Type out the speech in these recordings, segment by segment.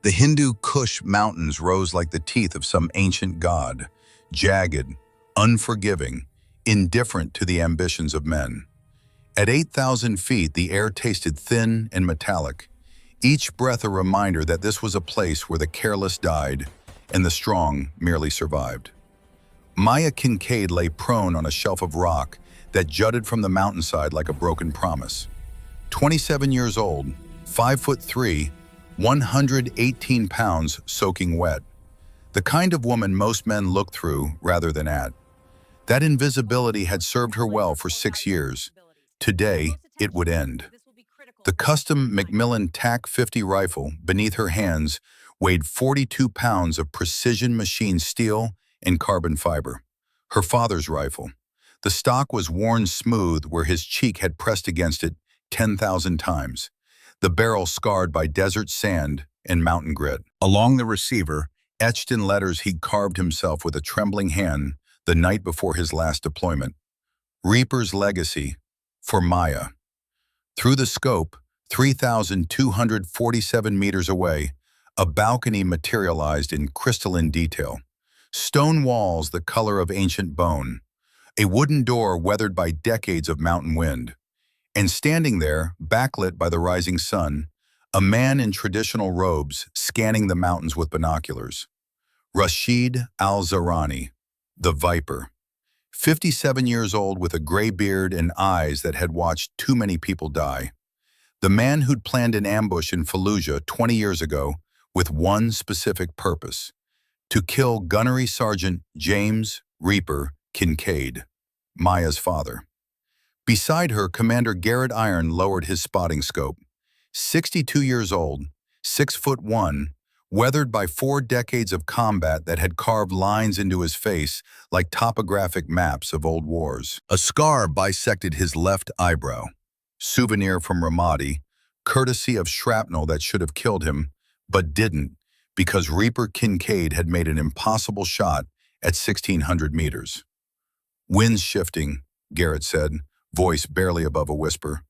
The Hindu Kush mountains rose like the teeth of some ancient god, jagged, unforgiving, indifferent to the ambitions of men. At 8,000 feet, the air tasted thin and metallic, each breath a reminder that this was a place where the careless died and the strong merely survived. Maya Kincaid lay prone on a shelf of rock that jutted from the mountainside like a broken promise. 27 years old, 5'3", 118 pounds soaking wet. The kind of woman most men look through rather than at. That invisibility had served her well for 6 years. Today, it would end. The custom Macmillan TAC-50 rifle beneath her hands weighed 42 pounds of precision machined steel and carbon fiber. Her father's rifle. The stock was worn smooth where his cheek had pressed against it 10,000 times. The barrel scarred by desert sand and mountain grit. Along the receiver, etched in letters he'd carved himself with a trembling hand the night before his last deployment. Reaper's Legacy, for Maya. Through the scope, 3,247 meters away, a balcony materialized in crystalline detail. Stone walls the color of ancient bone. A wooden door weathered by decades of mountain wind. And standing there, backlit by the rising sun, a man in traditional robes scanning the mountains with binoculars. Rashid al-Zahrani, the Viper. 57 years old with a gray beard and eyes that had watched too many people die. The man who'd planned an ambush in Fallujah 20 years ago with one specific purpose: to kill Gunnery Sergeant James Reaper Kincaid, Maya's father. Beside her, Commander Garrett Iron lowered his spotting scope. 62 years old, 6'1", weathered by 4 decades of combat that had carved lines into his face like topographic maps of old wars. A scar bisected his left eyebrow. Souvenir from Ramadi, courtesy of shrapnel that should have killed him, but didn't, because Reaper Kincaid had made an impossible shot at 1,600 meters. Winds shifting, Garrett said, voice barely above a whisper.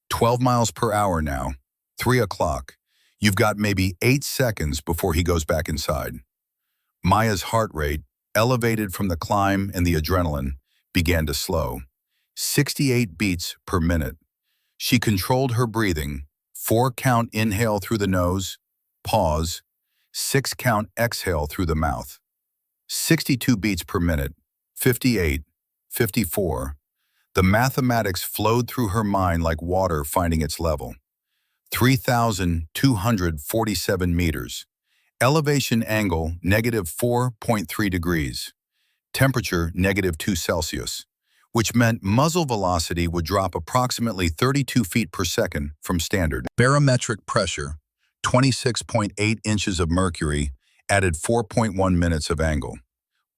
12 miles per hour now, 3 o'clock. You've got maybe 8 seconds before he goes back inside. Maya's heart rate, elevated from the climb and the adrenaline, began to slow. 68 beats per minute. She controlled her breathing. 4-count inhale through the nose, pause, 6-count exhale through the mouth. 62 beats per minute, 58, 54. The mathematics flowed through her mind like water finding its level. 3,247 meters. Elevation angle -4.3 degrees. Temperature -2 Celsius, which meant muzzle velocity would drop approximately 32 feet per second from standard. Barometric pressure, 26.8 inches of mercury, added 4.1 minutes of angle.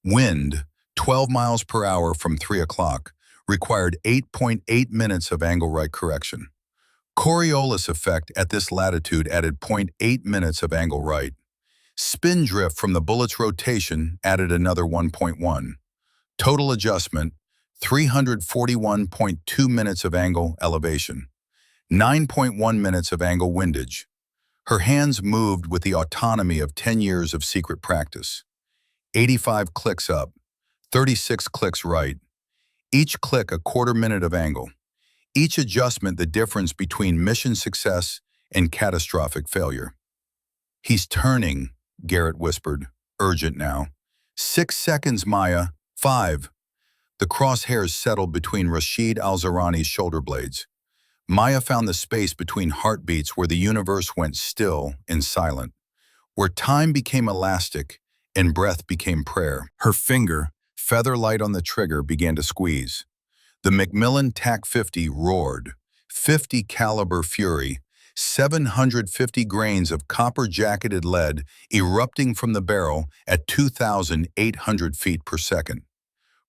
Wind, 12 miles per hour from 3 o'clock, required 8.8 minutes of angle right correction. Coriolis effect at this latitude added 0.8 minutes of angle right. Spin drift from the bullet's rotation added another 1.1. Total adjustment, 341.2 minutes of angle elevation, 9.1 minutes of angle windage. Her hands moved with the autonomy of 10 years of secret practice. 85 clicks up, 36 clicks right. Each click a quarter minute of angle. Each adjustment the difference between mission success and catastrophic failure. He's turning, Garrett whispered, urgent now. 6 seconds, Maya. 5. The crosshairs settled between Rashid al-Zahrani's shoulder blades. Maya found the space between heartbeats where the universe went still and silent, where time became elastic and breath became prayer. Her finger, feather light on the trigger, began to squeeze. The Macmillan TAC-50 roared, 50 caliber fury, 750 grains of copper-jacketed lead erupting from the barrel at 2,800 feet per second.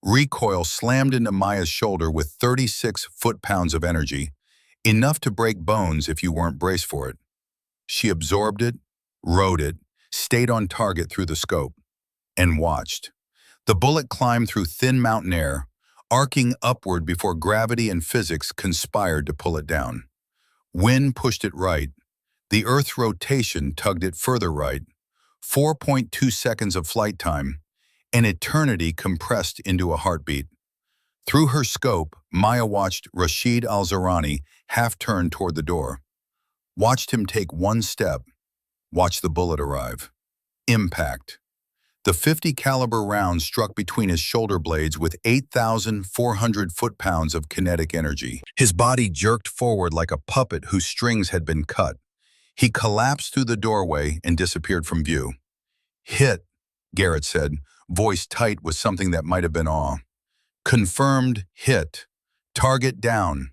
Recoil slammed into Maya's shoulder with 36 foot-pounds of energy, enough to break bones if you weren't braced for it. She absorbed it, rode it, stayed on target through the scope, and watched. The bullet climbed through thin mountain air, arcing upward before gravity and physics conspired to pull it down. Wind pushed it right. The Earth's rotation tugged it further right, 4.2 seconds of flight time, an eternity compressed into a heartbeat. Through her scope, Maya watched Rashid al-Zahrani half-turn toward the door. Watched him take one step. Watched the bullet arrive. Impact. The 50 caliber round struck between his shoulder blades with 8,400 foot-pounds of kinetic energy. His body jerked forward like a puppet whose strings had been cut. He collapsed through the doorway and disappeared from view. Hit, Garrett said, voice tight with something that might have been awe. Confirmed hit. Target down.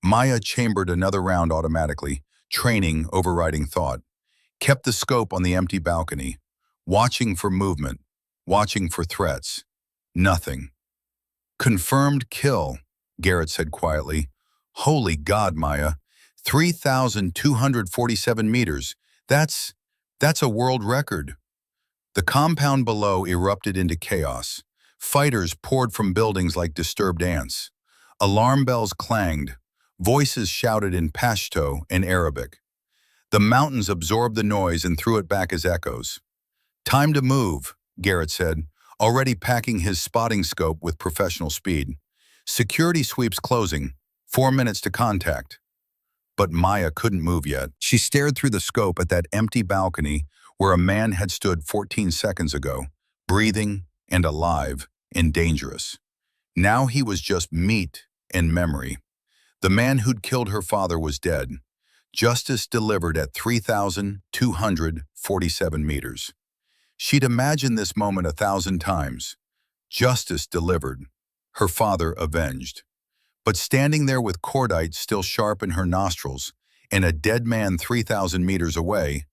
Maya chambered another round automatically, training overriding thought. Kept the scope on the empty balcony, watching for movement, watching for threats. Nothing. Confirmed kill, Garrett said quietly. Holy God, Maya. 3,247 meters. That's a world record. The compound below erupted into chaos. Fighters poured from buildings like disturbed ants. Alarm bells clanged. Voices shouted in Pashto and Arabic. The mountains absorbed the noise and threw it back as echoes. Time to move, Garrett said, already packing his spotting scope with professional speed. Security sweeps closing. 4 minutes to contact. But Maya couldn't move yet. She stared through the scope at that empty balcony where a man had stood 14 seconds ago, breathing and alive and dangerous. Now he was just meat and memory. The man who'd killed her father was dead. Justice delivered at 3,247 meters. She'd imagined this moment 1,000 times. Justice delivered. Her father avenged. But standing there with cordite still sharp in her nostrils and a dead man 3,000 meters away,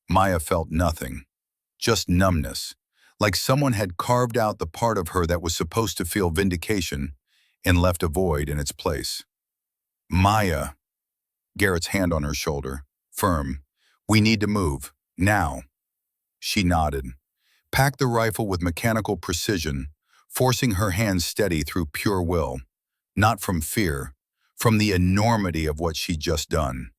Maya felt nothing. Just numbness, like someone had carved out the part of her that was supposed to feel vindication and left a void in its place. Maya, Garrett's hand on her shoulder, firm. We need to move, now. She nodded, packed the rifle with mechanical precision, forcing her hands steady through pure will. Not from fear, from the enormity of what she'd just done.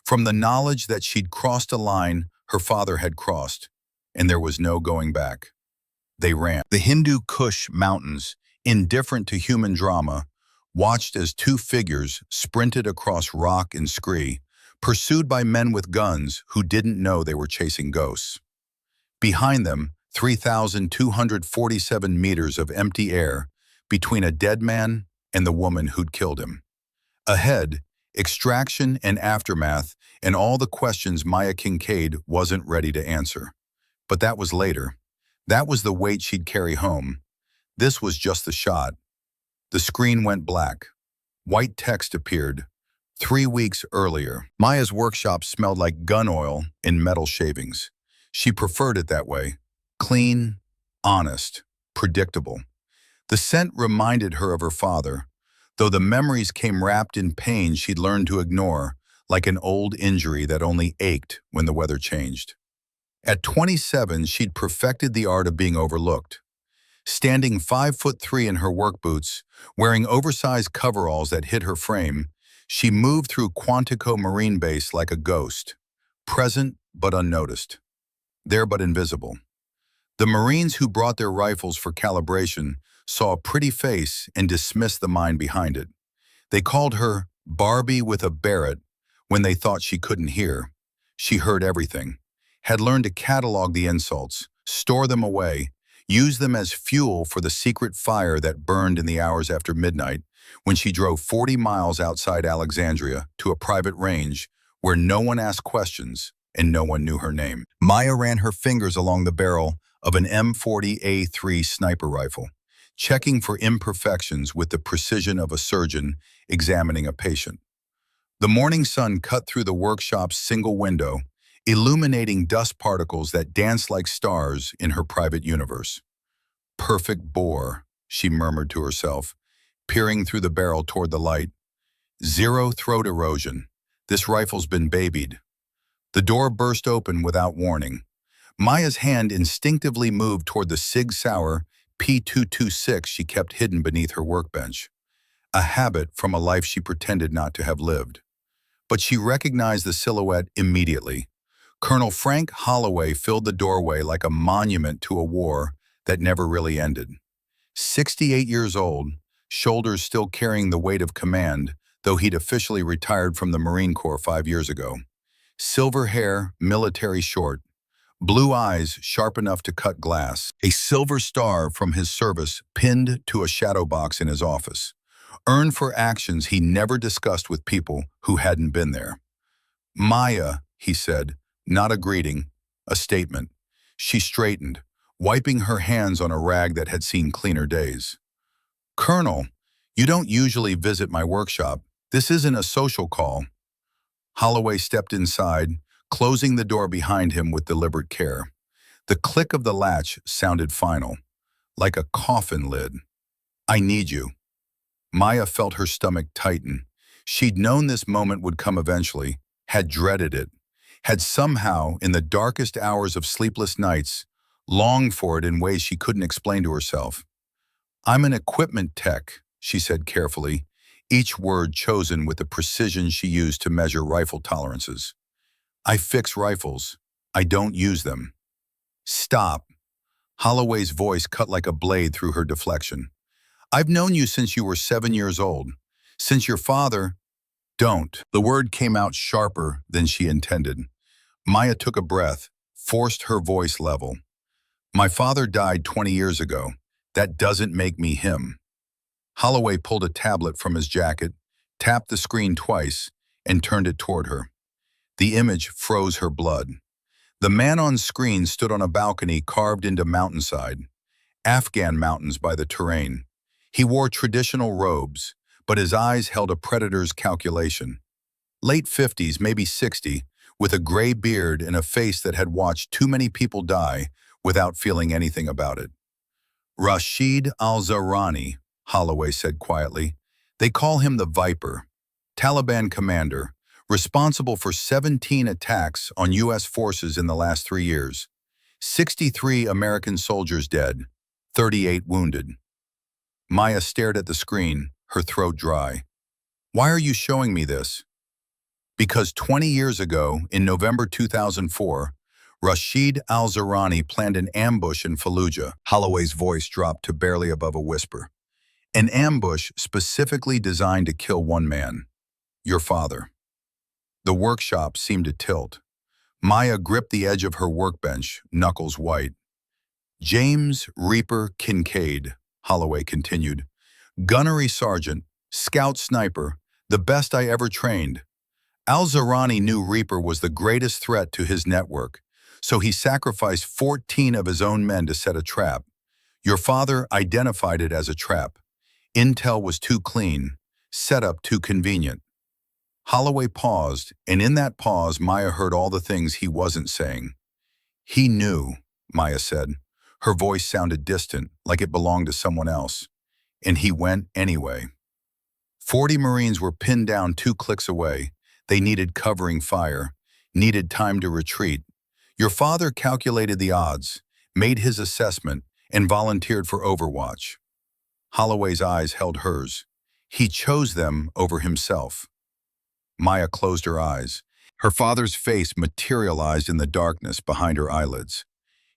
From the knowledge that she'd crossed a line her father had crossed, and there was no going back. They ran. The Hindu Kush mountains, indifferent to human drama, watched as two figures sprinted across rock and scree, pursued by men with guns who didn't know they were chasing ghosts. Behind them, 3,247 meters of empty air between a dead man and the woman who'd killed him. Ahead, extraction and aftermath and all the questions Maya Kincaid wasn't ready to answer. But that was later. That was the weight she'd carry home. This was just the shot. The screen went black. White text appeared. 3 weeks earlier. Maya's workshop smelled like gun oil and metal shavings. She preferred it that way. Clean, honest, predictable. The scent reminded her of her father, though the memories came wrapped in pain she'd learned to ignore, like an old injury that only ached when the weather changed. At 27, she'd perfected the art of being overlooked. Standing 5'3" in her work boots, wearing oversized coveralls that hid her frame, she moved through Quantico Marine Base like a ghost, present but unnoticed, there but invisible. The Marines who brought their rifles for calibration saw a pretty face and dismissed the mind behind it. They called her Barbie with a Barrett when they thought she couldn't hear. She heard everything, had learned to catalog the insults, store them away, use them as fuel for the secret fire that burned in the hours after midnight when she drove 40 miles outside Alexandria to a private range where no one asked questions and no one knew her name. Maya ran her fingers along the barrel of an M40A3 sniper rifle, checking for imperfections with the precision of a surgeon examining a patient. The morning sun cut through the workshop's single window, illuminating dust particles that danced like stars in her private universe. Perfect bore, she murmured to herself, peering through the barrel toward the light. Zero throat erosion. This rifle's been babied. The door burst open without warning. Maya's hand instinctively moved toward the Sig Sauer P226 she kept hidden beneath her workbench, a habit from a life she pretended not to have lived. but she recognized the silhouette immediately. Colonel Frank Holloway filled the doorway like a monument to a war that never really ended. 68 years old, shoulders still carrying the weight of command, though he'd officially retired from the Marine Corps 5 years ago. Silver hair, military short, blue eyes sharp enough to cut glass, a silver star from his service pinned to a shadow box in his office, earned for actions he never discussed with people who hadn't been there. "Maya," he said, not a greeting, a statement. She straightened, wiping her hands on a rag that had seen cleaner days. "Colonel, you don't usually visit my workshop. This isn't a social call." Holloway stepped inside, closing the door behind him with deliberate care. The click of the latch sounded final, like a coffin lid. "I need you." Maya felt her stomach tighten. She'd known this moment would come eventually, had dreaded it, had somehow, in the darkest hours of sleepless nights, longed for it in ways she couldn't explain to herself. "I'm an equipment tech," she said carefully, each word chosen with the precision she used to measure rifle tolerances. "I fix rifles. I don't use them." "Stop." Holloway's voice cut like a blade through her deflection. "I've known you since you were 7 years old. Since your father—" "Don't." The word came out sharper than she intended. Maya took a breath, forced her voice level. "My father died 20 years ago. That doesn't make me him." Holloway pulled a tablet from his jacket, tapped the screen twice, and turned it toward her. The image froze her blood. The man on screen stood on a balcony carved into mountainside, Afghan mountains by the terrain. He wore traditional robes, but his eyes held a predator's calculation. Late 50s, maybe 60, with a gray beard and a face that had watched too many people die without feeling anything about it. "Rashid al-Zahrani," Holloway said quietly. "They call him the Viper, Taliban commander, responsible for 17 attacks on U.S. forces in the last 3 years. 63 American soldiers dead, 38 wounded." Maya stared at the screen, her throat dry. "Why are you showing me this?" "Because 20 years ago, in November 2004, Rashid al-Zahrani planned an ambush in Fallujah." Holloway's voice dropped to barely above a whisper. "An ambush specifically designed to kill one man, your father." The workshop seemed to tilt. Maya gripped the edge of her workbench, knuckles white. "James Reaper Kincaid," Holloway continued. "Gunnery sergeant, scout sniper, the best I ever trained. Al-Zahrani knew Reaper was the greatest threat to his network, so he sacrificed 14 of his own men to set a trap. Your father identified it as a trap. Intel was too clean, setup too convenient." Holloway paused, and in that pause Maya heard all the things he wasn't saying. "He knew," Maya said. Her voice sounded distant, like it belonged to someone else. "And he went anyway." 40 Marines were pinned down 2 clicks away. They needed covering fire, needed time to retreat. Your father calculated the odds, made his assessment, and volunteered for Overwatch. Holloway's eyes held hers. He chose them over himself. Maya closed her eyes. Her father's face materialized in the darkness behind her eyelids.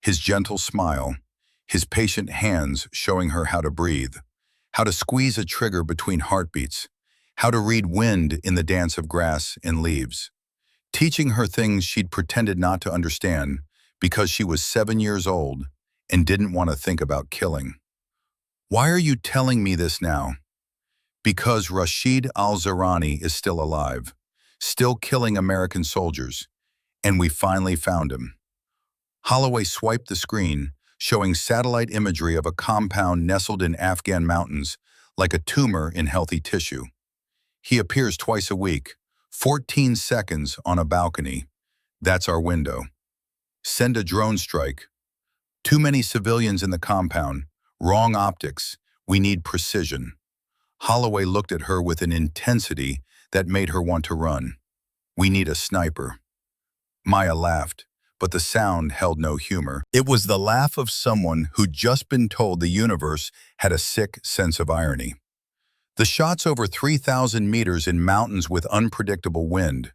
His gentle smile, his patient hands showing her how to breathe, how to squeeze a trigger between heartbeats, how to read wind in the dance of grass and leaves, teaching her things she'd pretended not to understand because she was 7 years old and didn't want to think about killing. "Why are you telling me this now?" "Because Rashid al-Zahrani is still alive, still killing American soldiers, and we finally found him." Holloway swiped the screen, showing satellite imagery of a compound nestled in Afghan mountains like a tumor in healthy tissue. "He appears twice a week, 14 seconds on a balcony. That's our window. Send a drone strike. Too many civilians in the compound, wrong optics, we need precision." Holloway looked at her with an intensity that made her want to run. "We need a sniper." Maya laughed, but the sound held no humor. It was the laugh of someone who'd just been told the universe had a sick sense of irony. The shot's over 3,000 meters in mountains with unpredictable wind.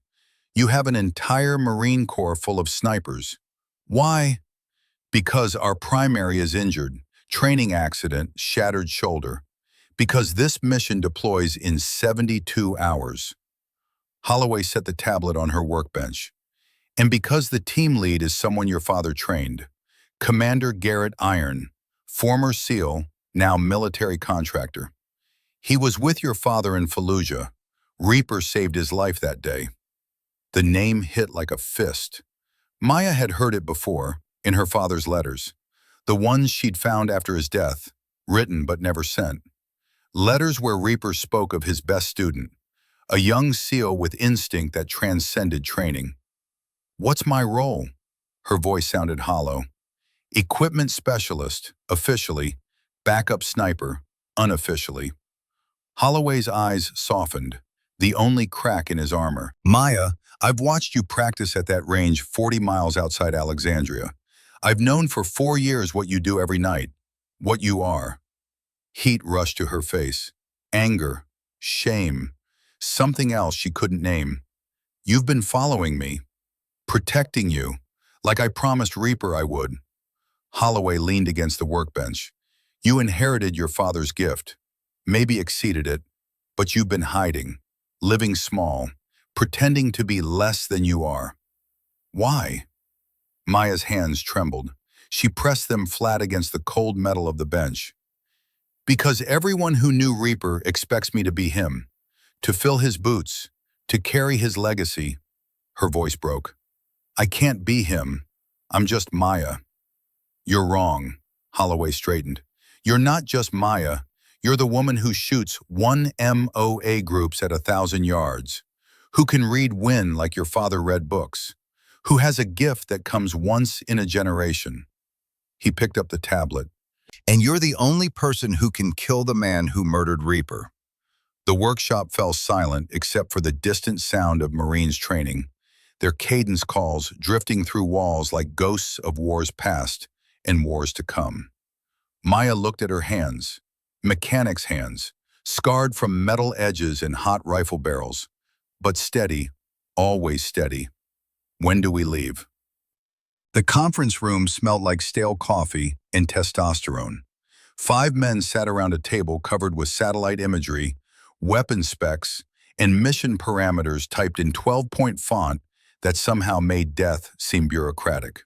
You have an entire Marine Corps full of snipers. Why? Because our primary is injured, training accident, shattered shoulder. Because this mission deploys in 72 hours. Holloway set the tablet on her workbench. And because the team lead is someone your father trained, Commander Garrett Iron, former SEAL, now military contractor. He was with your father in Fallujah. Reaper saved his life that day. The name hit like a fist. Maya had heard it before, in her father's letters. The ones she'd found after his death, written but never sent. Letters where Reaper spoke of his best student, a young SEAL with instinct that transcended training. What's my role? Her voice sounded hollow. Equipment specialist, officially. Backup sniper, unofficially. Holloway's eyes softened, the only crack in his armor. Maya, I've watched you practice at that range 40 miles outside Alexandria. I've known for 4 years what you do every night, what you are. Heat rushed to her face. Anger, shame, something else she couldn't name. You've been following me, protecting you, like I promised Reaper I would. Holloway leaned against the workbench. You inherited your father's gift, maybe exceeded it, but you've been hiding, living small, pretending to be less than you are. Why? Maya's hands trembled. She pressed them flat against the cold metal of the bench. Because everyone who knew Reaper expects me to be him, to fill his boots, to carry his legacy. Her voice broke. I can't be him. I'm just Maya. You're wrong, Holloway straightened. You're not just Maya. You're the woman who shoots 1 MOA groups at 1,000 yards, who can read wind like your father read books, who has a gift that comes once in a generation. He picked up the tablet. And you're the only person who can kill the man who murdered Reaper. The workshop fell silent except for the distant sound of Marines training, their cadence calls drifting through walls like ghosts of wars past and wars to come. Maya looked at her hands, mechanic's hands, scarred from metal edges and hot rifle barrels, but steady, always steady. When do we leave? The conference room smelled like stale coffee and testosterone. 5 men sat around a table covered with satellite imagery, weapon specs, and mission parameters typed in 12-point font that somehow made death seem bureaucratic.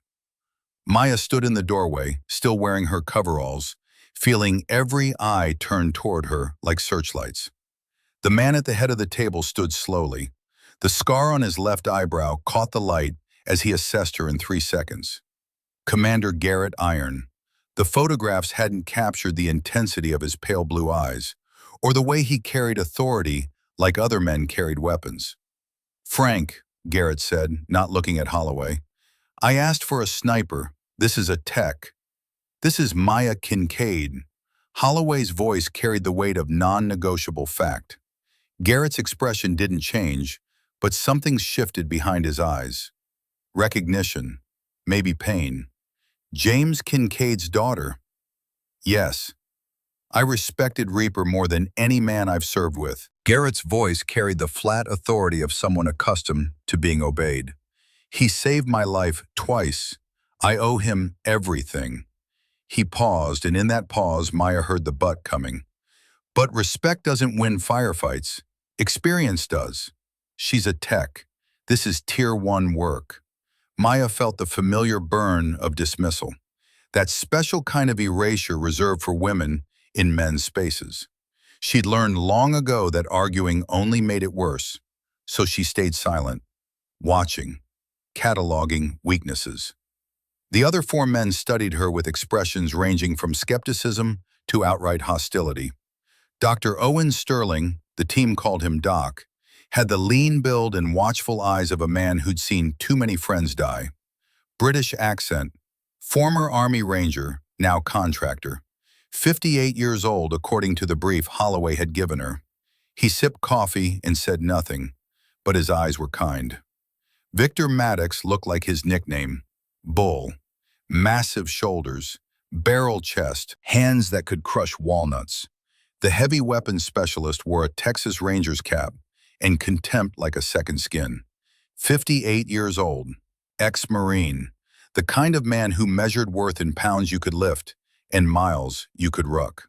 Maya stood in the doorway, still wearing her coveralls, feeling every eye turned toward her like searchlights. The man at the head of the table stood slowly. The scar on his left eyebrow caught the light as he assessed her in 3 seconds. Commander Garrett Iron. The photographs hadn't captured the intensity of his pale blue eyes, or the way he carried authority like other men carried weapons. Frank, Garrett said, not looking at Holloway. I asked for a sniper. This is a tech. This is Maya Kincaid. Holloway's voice carried the weight of non-negotiable fact. Garrett's expression didn't change, but something shifted behind his eyes. Recognition, maybe pain. James Kincaid's daughter. Yes. I respected Reaper more than any man I've served with. Garrett's voice carried the flat authority of someone accustomed to being obeyed. He saved my life twice. I owe him everything. He paused, and in that pause, Maya heard the but coming. But respect doesn't win firefights. Experience does. She's a tech. This is Tier 1 work. Maya felt the familiar burn of dismissal, that special kind of erasure reserved for women in men's spaces. She'd learned long ago that arguing only made it worse, so she stayed silent, watching, cataloging weaknesses. The other 4 men studied her with expressions ranging from skepticism to outright hostility. Dr. Owen Sterling, the team called him Doc, had the lean build and watchful eyes of a man who'd seen too many friends die. British accent, former Army Ranger, now contractor. 58 years old according to the brief Holloway had given her. He sipped coffee and said nothing, but his eyes were kind. Victor Maddox looked like his nickname, Bull. Massive shoulders, barrel chest, hands that could crush walnuts. The heavy weapons specialist wore a Texas Ranger's cap and contempt like a second skin. 58 years old, ex-Marine, the kind of man who measured worth in pounds you could lift and miles you could ruck.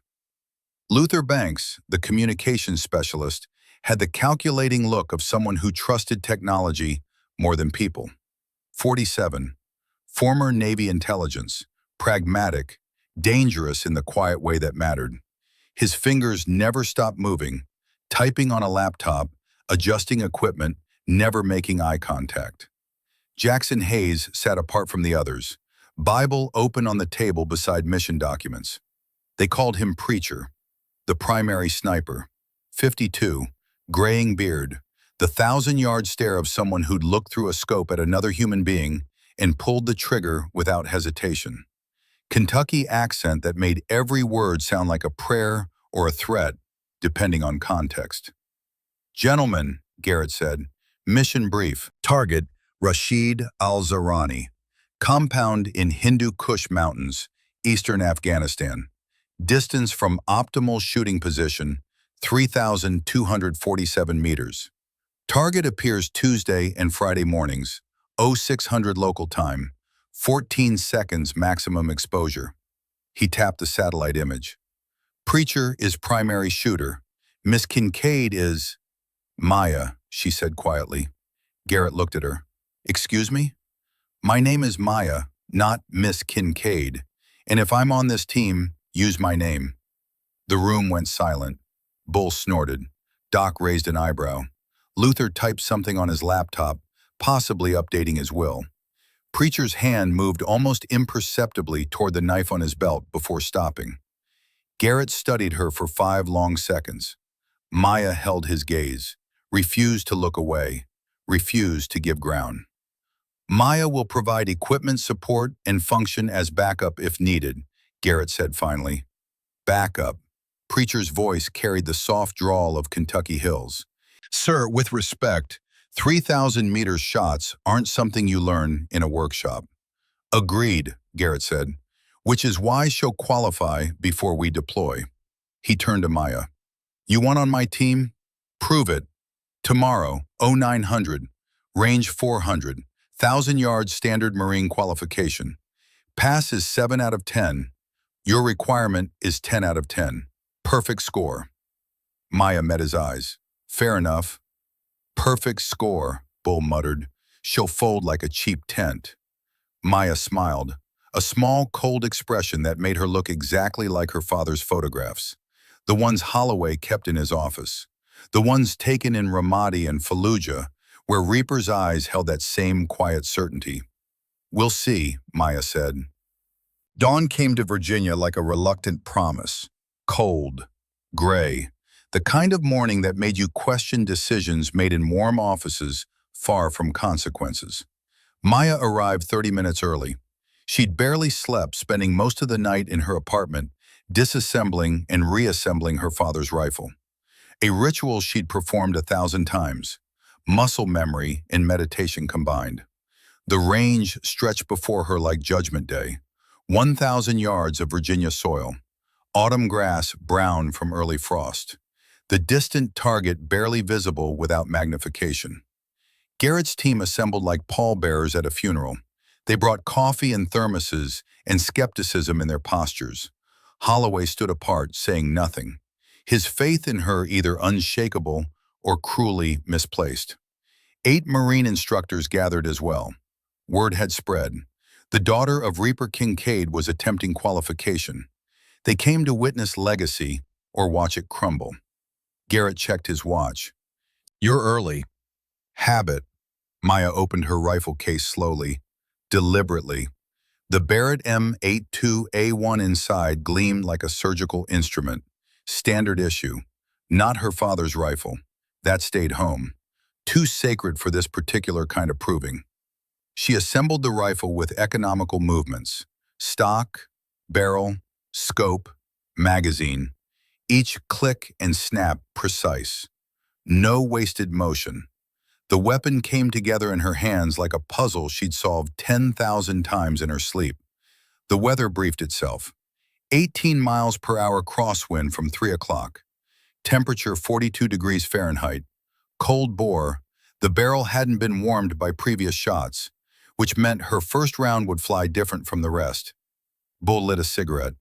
Luther Banks, the communications specialist, had the calculating look of someone who trusted technology more than people. 47, former Navy intelligence, pragmatic, dangerous in the quiet way that mattered. His fingers never stopped moving, typing on a laptop, adjusting equipment, never making eye contact. Jackson Hayes sat apart from the others, Bible open on the table beside mission documents. They called him Preacher, the primary sniper. 52, graying beard, the 1,000-yard stare of someone who'd looked through a scope at another human being and pulled the trigger without hesitation. Kentucky accent that made every word sound like a prayer or a threat, depending on context. "Gentlemen," Garrett said, "mission brief. Target, Rashid al-Zahrani. Compound in Hindu Kush Mountains, eastern Afghanistan. Distance from optimal shooting position, 3,247 meters. Target appears Tuesday and Friday mornings, 0600 local time, 14 seconds maximum exposure." He tapped the satellite image. "Preacher is primary shooter. Miss Kincaid is—" "Maya," she said quietly. Garrett looked at her. "Excuse me? My name is Maya, not Miss Kincaid, and if I'm on this team, use my name." The room went silent. Bull snorted. Doc raised an eyebrow. Luther typed something on his laptop, possibly updating his will. Preacher's hand moved almost imperceptibly toward the knife on his belt before stopping. Garrett studied her for 5 long seconds. Maya held his gaze, refused to look away, refused to give ground. "Maya will provide equipment support and function as backup if needed," Garrett said finally. "Backup." Preacher's voice carried the soft drawl of Kentucky hills. "Sir, with respect, 3,000-meter shots aren't something you learn in a workshop." "Agreed," Garrett said, "which is why she'll qualify before we deploy." He turned to Maya. "You want on my team? Prove it. Tomorrow, 0900, range 400, 1,000 yards standard Marine qualification. Pass is 7 out of 10. Your requirement is 10 out of 10. Perfect score." Maya met his eyes. "Fair enough." "Perfect score," Bull muttered. "She'll fold like a cheap tent." Maya smiled, a small, cold expression that made her look exactly like her father's photographs. The ones Holloway kept in his office. The ones taken in Ramadi and Fallujah, where Reaper's eyes held that same quiet certainty. "We'll see," Maya said. Dawn came to Virginia like a reluctant promise. Cold, gray, the kind of morning that made you question decisions made in warm offices far from consequences. Maya arrived 30 minutes early. She'd barely slept, spending most of the night in her apartment, disassembling and reassembling her father's rifle. A ritual she'd performed 1,000 times, muscle memory and meditation combined. The range stretched before her like Judgment Day, 1,000 yards of Virginia soil, autumn grass brown from early frost, the distant target barely visible without magnification. Garrett's team assembled like pallbearers at a funeral. They brought coffee and thermoses and skepticism in their postures. Holloway stood apart, saying nothing, his faith in her either unshakable or cruelly misplaced. 8 Marine instructors gathered as well. Word had spread. The daughter of Reaper Kincaid was attempting qualification. They came to witness legacy or watch it crumble. Garrett checked his watch. "You're early." "Habit." Maya opened her rifle case slowly, deliberately. The Barrett M82A1 inside gleamed like a surgical instrument. Standard issue. Not her father's rifle. That stayed home. Too sacred for this particular kind of proving. She assembled the rifle with economical movements. Stock, barrel, scope, magazine. Each click and snap precise. No wasted motion. The weapon came together in her hands like a puzzle she'd solved 10,000 times in her sleep. The weather briefed itself. 18 miles per hour crosswind from 3 o'clock. Temperature 42 degrees Fahrenheit. Cold bore. The barrel hadn't been warmed by previous shots, which meant her first round would fly different from the rest. Bull lit a cigarette.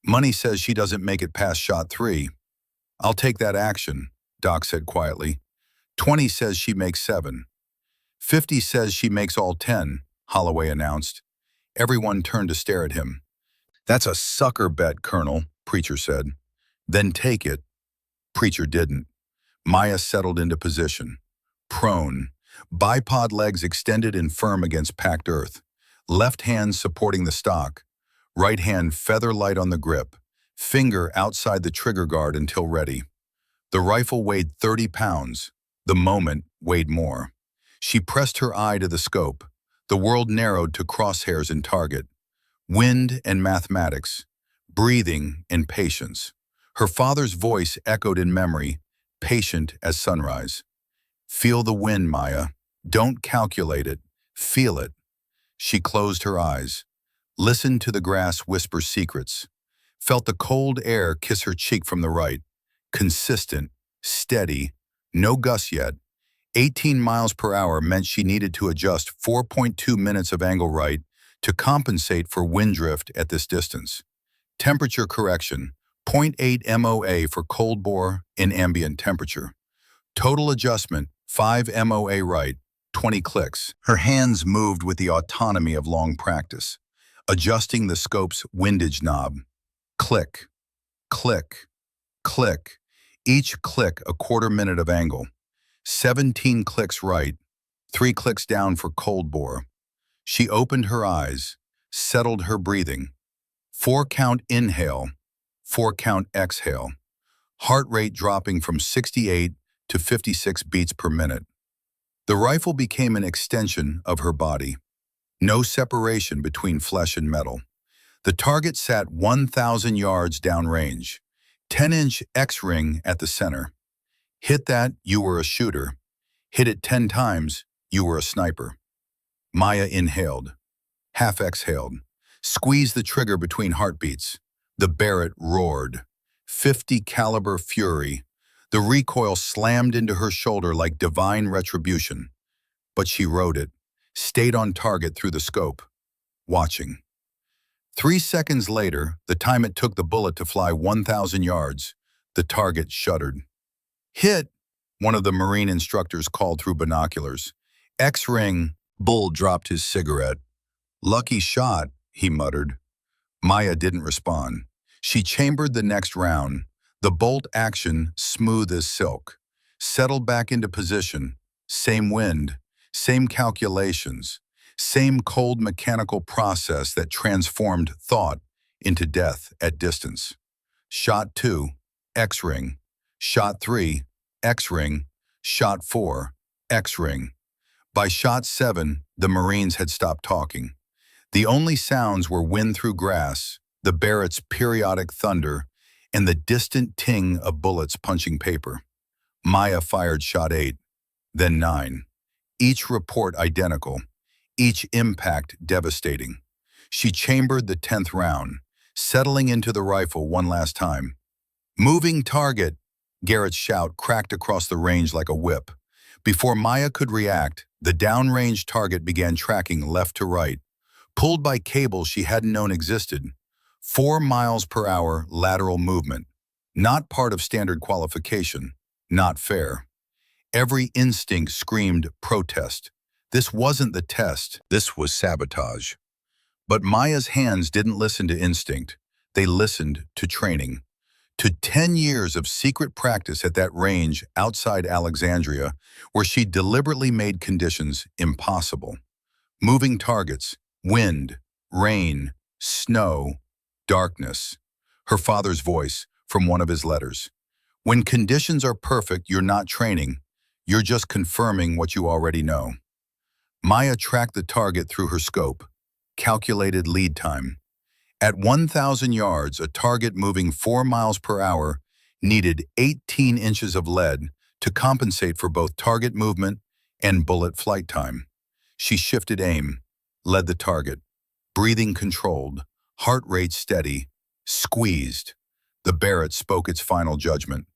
Money says she doesn't make it past shot 3. I'll take that action, Doc said quietly. 20 says she makes 7. 50 says she makes all 10, Holloway announced. Everyone turned to stare at him. That's a sucker bet, Colonel, Preacher said. Then take it. Preacher didn't. Maya settled into position. Prone, bipod legs extended and firm against packed earth. Left hand supporting the stock. Right hand feather light on the grip. Finger outside the trigger guard until ready. The rifle weighed 30 pounds. The moment weighed more. She pressed her eye to the scope. The world narrowed to crosshairs and target. Wind and mathematics. Breathing and patience. Her father's voice echoed in memory, patient as sunrise. Feel the wind, Maya. Don't calculate it. Feel it. She closed her eyes. Listened to the grass whisper secrets. Felt the cold air kiss her cheek from the right. Consistent, steady, no gusts yet. 18 miles per hour meant she needed to adjust 4.2 minutes of angle right to compensate for wind drift at this distance. Temperature correction, 0.8 MOA for cold bore in ambient temperature. Total adjustment, 5 MOA right, 20 clicks. Her hands moved with the autonomy of long practice, adjusting the scope's windage knob. Click, click, click. Each click a quarter minute of angle. 17 clicks right, 3 clicks down for cold bore. She opened her eyes, settled her breathing. 4-count inhale, 4-count exhale. Heart rate dropping from 68 to 56 beats per minute. The rifle became an extension of her body. No separation between flesh and metal. The target sat 1,000 yards downrange, 10-inch X-ring at the center. Hit that, you were a shooter. Hit it 10 times, you were a sniper. Maya inhaled, half exhaled, squeezed the trigger between heartbeats. The Barrett roared. 50 caliber fury. The recoil slammed into her shoulder like divine retribution. But she rode it, stayed on target through the scope, watching. 3 seconds later, the time it took the bullet to fly 1,000 yards, the target shuddered. Hit, one of the Marine instructors called through binoculars. X-ring. Bull dropped his cigarette. Lucky shot, he muttered. Maya didn't respond. She chambered the next round, the bolt action smooth as silk. Settled back into position. Same wind, same calculations, same cold mechanical process that transformed thought into death at distance. Shot 2, X-ring. Shot 3, X-ring. Shot 4, X-ring. By shot 7, the Marines had stopped talking. The only sounds were wind through grass, the Barrett's periodic thunder, and the distant ting of bullets punching paper. Maya fired shot 8, then 9. Each report identical, each impact devastating. She chambered the 10th round, settling into the rifle one last time. Moving target, Garrett's shout cracked across the range like a whip. Before Maya could react, the downrange target began tracking left to right, pulled by cables she hadn't known existed. 4 miles per hour lateral movement, not part of standard qualification, not fair. Every instinct screamed protest. This wasn't the test, this was sabotage. But Maya's hands didn't listen to instinct, they listened to training. To 10 years of secret practice at that range outside Alexandria, where she deliberately made conditions impossible. Moving targets, wind, rain, snow, darkness. Her father's voice from one of his letters. When conditions are perfect, you're not training, you're just confirming what you already know. Maya tracked the target through her scope, calculated lead time. At 1,000 yards, a target moving 4 miles per hour needed 18 inches of lead to compensate for both target movement and bullet flight time. She shifted aim, led the target, breathing controlled, heart rate steady, Squeezed. The Barrett spoke its final judgment.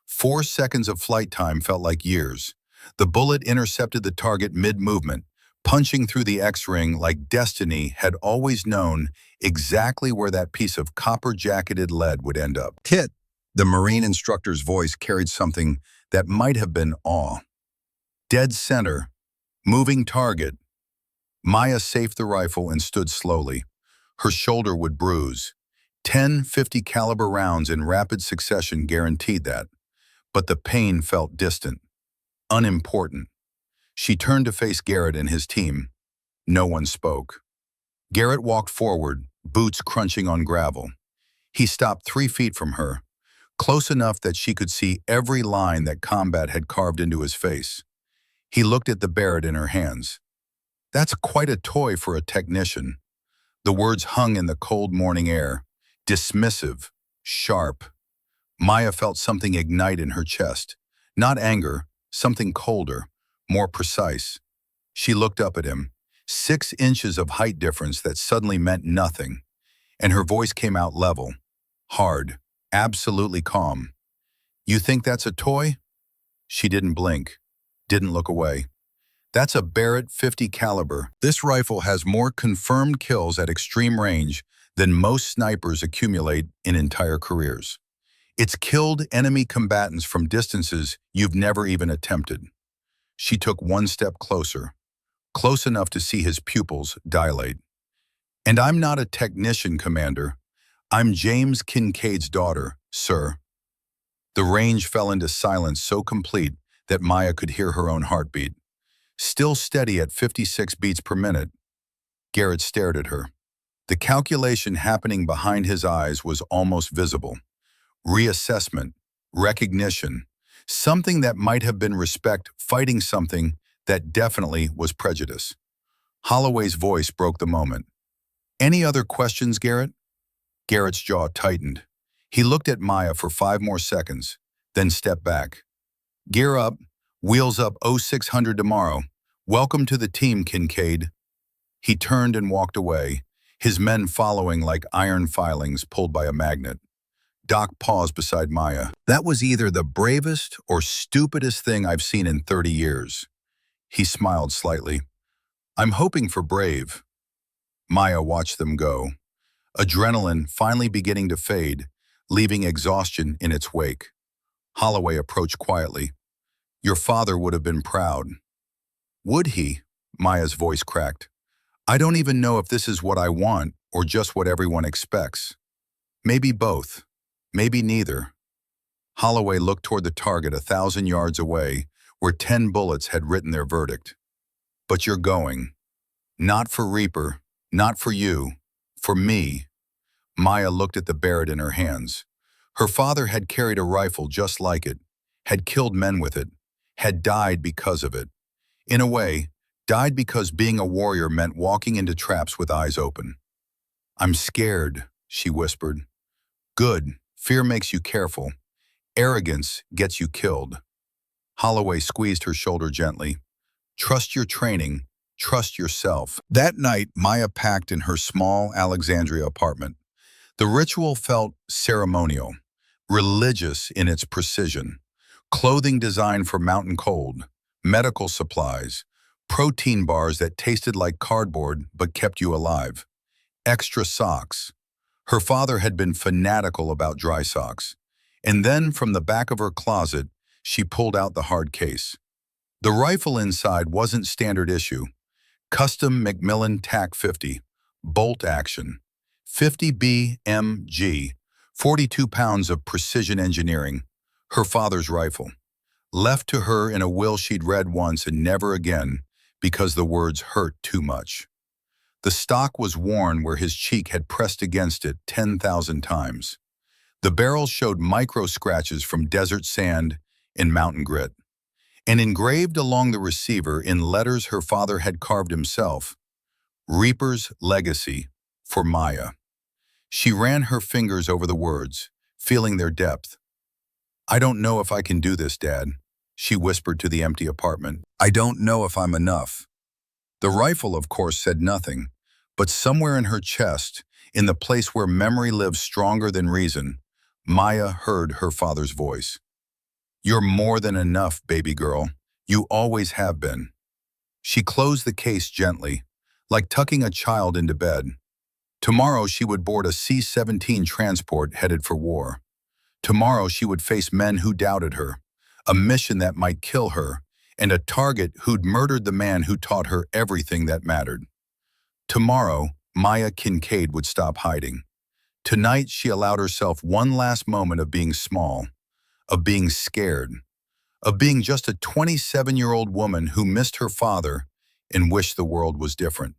4 seconds of flight time felt like years. The bullet intercepted the target mid-movement, punching through the X-ring like destiny had always known exactly where that piece of copper-jacketed lead would end up. Hit! The Marine instructor's voice carried something that might have been awe. Dead center. Moving target. Maya safed the rifle and stood slowly. Her shoulder would bruise. 10 50 caliber rounds in rapid succession guaranteed that. But the pain felt distant, unimportant. She turned to face Garrett and his team. No one spoke. Garrett walked forward, boots crunching on gravel. He stopped 3 feet from her, close enough that she could see every line that combat had carved into his face. He looked at the Barrett in her hands. That's quite a toy for a technician. The words hung in the cold morning air, dismissive, sharp. Maya felt something ignite in her chest. Not anger, something colder, more precise. She looked up at him, 6 inches of height difference that suddenly meant nothing, and her voice came out level, hard, absolutely calm. You think that's a toy? She didn't blink, didn't look away. That's a Barrett 50 caliber. This rifle has more confirmed kills at extreme range than most snipers accumulate in entire careers. It's killed enemy combatants from distances you've never even attempted. She took 1 step closer, close enough to see his pupils dilate. And I'm not a technician, Commander. I'm James Kincaid's daughter, sir. The range fell into silence so complete that Maya could hear her own heartbeat. Still steady at 56 beats per minute, Garrett stared at her. The calculation happening behind his eyes was almost visible. Reassessment, recognition, something that might have been respect fighting something that definitely was prejudice. Holloway's voice broke the moment. Any other questions, Garrett? Garrett's jaw tightened. He looked at Maya for 5 more seconds, then stepped back. Gear up, wheels up 0600 tomorrow. Welcome to the team, Kincaid. He turned and walked away, his men following like iron filings pulled by a magnet. Doc paused beside Maya. That was either the bravest or stupidest thing I've seen in 30 years. He smiled slightly. I'm hoping for brave. Maya watched them go. Adrenaline finally beginning to fade, leaving exhaustion in its wake. Holloway approached quietly. Your father would have been proud. Would he? Maya's voice cracked. I don't even know if this is what I want or just what everyone expects. Maybe both. Maybe neither. Holloway looked toward the target 1,000 yards away, where 10 bullets had written their verdict. But you're going. Not for Reaper, not for you, for me. Maya looked at the Barrett in her hands. Her father had carried a rifle just like it, had killed men with it, had died because of it. In a way, died because being a warrior meant walking into traps with eyes open. I'm scared, she whispered. Good. Fear makes you careful. Arrogance gets you killed. Holloway squeezed her shoulder gently. Trust your training. Trust yourself. That night, Maya packed in her small Alexandria apartment. The ritual felt ceremonial, religious in its precision. Clothing designed for mountain cold, medical supplies, protein bars that tasted like cardboard but kept you alive. Extra socks. Her father had been fanatical about dry socks. And then from the back of her closet, she pulled out the hard case. The rifle inside wasn't standard issue. Custom Macmillan TAC 50, bolt action, 50 BMG, 42 pounds of precision engineering, her father's rifle. Left to her in a will she'd read once and never again because the words hurt too much. The stock was worn where his cheek had pressed against it 10,000 times. The barrel showed micro scratches from desert sand and mountain grit. And engraved along the receiver in letters her father had carved himself, Reaper's Legacy for Maya. She ran her fingers over the words, feeling their depth. I don't know if I can do this, Dad, she whispered to the empty apartment. I don't know if I'm enough. The rifle, of course, said nothing, but somewhere in her chest, in the place where memory lives stronger than reason, Maya heard her father's voice. "You're more than enough, baby girl. You always have been." She closed the case gently, like tucking a child into bed. Tomorrow she would board a C-17 transport headed for war. Tomorrow she would face men who doubted her, a mission that might kill her, and a target who'd murdered the man who taught her everything that mattered. Tomorrow, Maya Kincaid would stop hiding. Tonight she allowed herself one last moment of being small, of being scared, of being just a 27-year-old woman who missed her father and wished the world was different.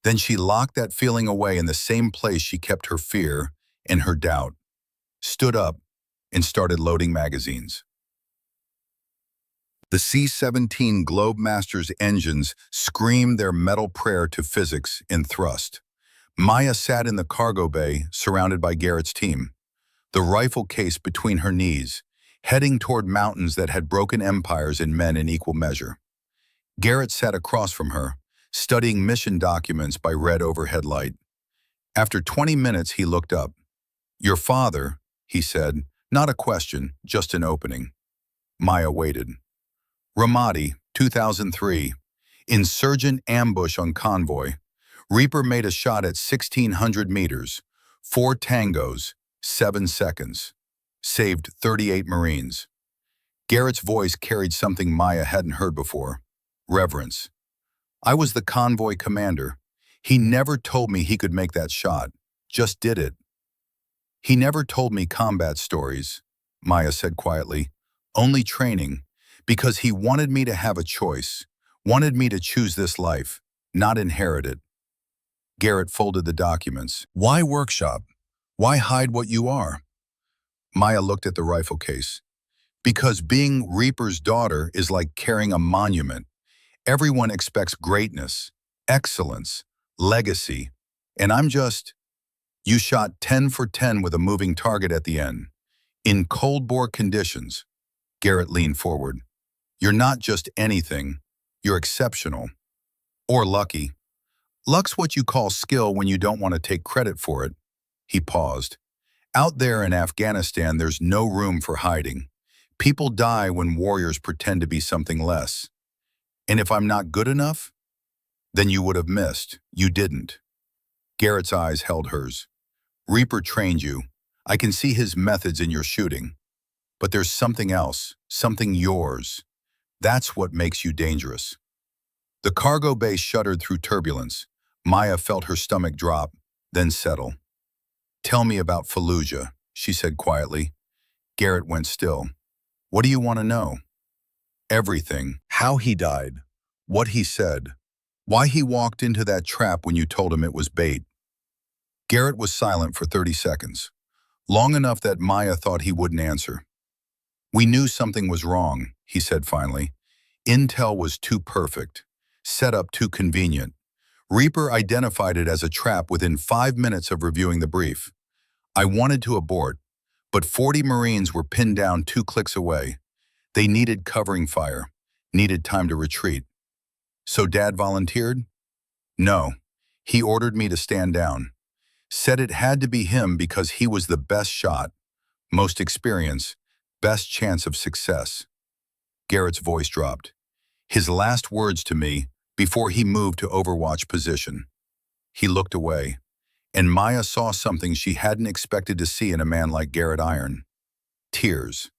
Then she locked that feeling away in the same place she kept her fear and her doubt, stood up, and started loading magazines. The C-17 Globemaster's engines screamed their metal prayer to physics in thrust. Maya sat in the cargo bay, surrounded by Garrett's team, the rifle case between her knees, heading toward mountains that had broken empires and men in equal measure. Garrett sat across from her, studying mission documents by red overhead light. After 20 minutes, he looked up. "Your father," he said, not a question, just an opening. Maya waited. Ramadi, 2003. Insurgent ambush on convoy. Reaper made a shot at 1,600 meters. 4 tangos, 7 seconds. Saved 38 Marines. Garrett's voice carried something Maya hadn't heard before. Reverence. "I was the convoy commander. He never told me he could make that shot. Just did it." "He never told me combat stories," Maya said quietly. "Only training, because he wanted me to have a choice, wanted me to choose this life, not inherit it." Garrett folded the documents. "Why workshop? Why hide what you are?" Maya looked at the rifle case. "Because being Reaper's daughter is like carrying a monument. Everyone expects greatness, excellence, legacy, and I'm just..." "You shot 10 for 10 with a moving target at the end. In cold bore conditions." Garrett leaned forward. "You're not just anything. You're exceptional. Or lucky. Luck's what you call skill when you don't want to take credit for it." He paused. "Out there in Afghanistan, there's no room for hiding. People die when warriors pretend to be something less. And if I'm not good enough, then you would have missed. You didn't." Garrett's eyes held hers. "Reaper trained you. I can see his methods in your shooting. But there's something else, something yours. That's what makes you dangerous." The cargo bay shuddered through turbulence. Maya felt her stomach drop, then settle. "Tell me about Fallujah," she said quietly. Garrett went still. "What do you want to know?" "Everything. How he died. What he said. Why he walked into that trap when you told him it was bait." Garrett was silent for 30 seconds, long enough that Maya thought he wouldn't answer. "We knew something was wrong," he said finally. "Intel was too perfect, set up too convenient. Reaper identified it as a trap within 5 minutes of reviewing the brief. I wanted to abort, but 40 Marines were pinned down 2 clicks away. They needed covering fire, needed time to retreat. So Dad volunteered? No. He ordered me to stand down. Said it had to be him because he was the best shot, most experience, best chance of success." Garrett's voice dropped. His last words to me before he moved to Overwatch position. He looked away, and Maya saw something she hadn't expected to see in a man like Garrett Iron. Tears.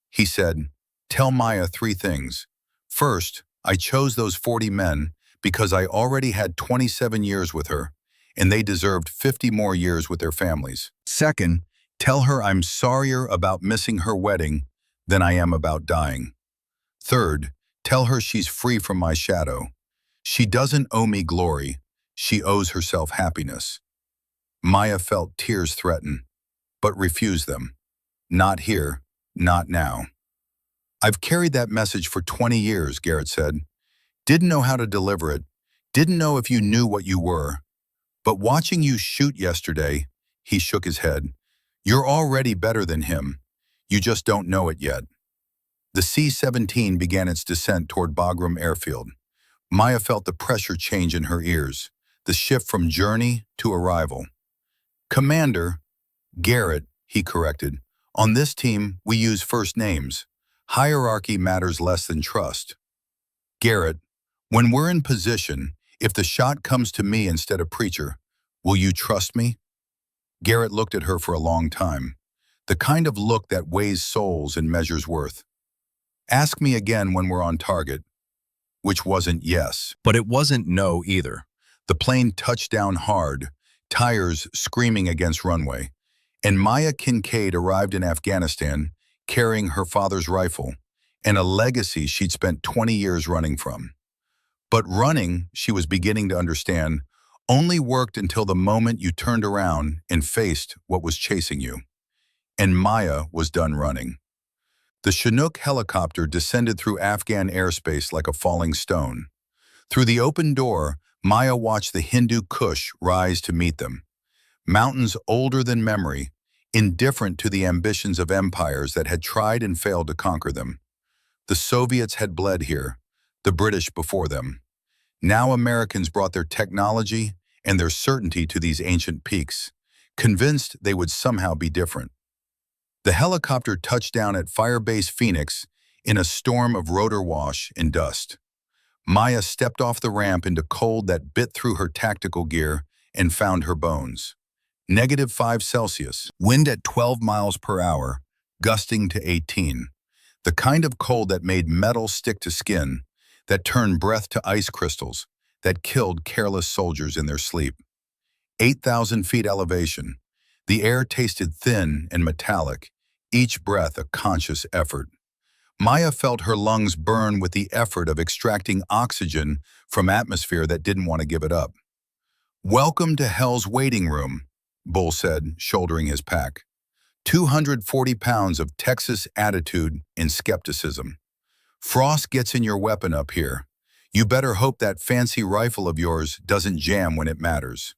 He said, "Tell Maya 3 things. First, I chose those 40 men because I already had 27 years with her, and they deserved 50 more years with their families. Second, tell her I'm sorrier about missing her wedding than I am about dying. Third, tell her she's free from my shadow. She doesn't owe me glory. She owes herself happiness." Maya felt tears threaten, but refused them. "Not here, not now." "I've carried that message for 20 years, Garrett said. "Didn't know how to deliver it. Didn't know if you knew what you were. But watching you shoot yesterday," he shook his head, "you're already better than him. You just don't know it yet." The C-17 began its descent toward Bagram Airfield. Maya felt the pressure change in her ears, the shift from journey to arrival. Commander, Garrett, he corrected. On this team, we use first names. Hierarchy matters less than trust. Garrett, when we're in position, if the shot comes to me instead of Preacher, will you trust me? Garrett looked at her for a long time. The kind of look that weighs souls and measures worth. Ask me again when we're on target. Which wasn't yes. But it wasn't no either. The plane touched down hard, tires screaming against runway, and Maya Kincaid arrived in Afghanistan carrying her father's rifle and a legacy she'd spent 20 years running from. But running, she was beginning to understand, only worked until the moment you turned around and faced what was chasing you. And Maya was done running. The Chinook helicopter descended through Afghan airspace like a falling stone. Through the open door, Maya watched the Hindu Kush rise to meet them. Mountains older than memory, indifferent to the ambitions of empires that had tried and failed to conquer them. The Soviets had bled here, the British before them. Now Americans brought their technology and their certainty to these ancient peaks, convinced they would somehow be different. The helicopter touched down at Firebase Phoenix in a storm of rotor wash and dust. Maya stepped off the ramp into cold that bit through her tactical gear and found her bones. -5°C, wind at 12 miles per hour, gusting to 18. The kind of cold that made metal stick to skin, that turned breath to ice crystals, that killed careless soldiers in their sleep. 8,000 feet elevation. The air tasted thin and metallic, each breath a conscious effort. Maya felt her lungs burn with the effort of extracting oxygen from atmosphere that didn't want to give it up. "Welcome to Hell's waiting room," Bull said, shouldering his pack. 240 pounds of Texas attitude and skepticism. "Frost gets in your weapon up here. You better hope that fancy rifle of yours doesn't jam when it matters."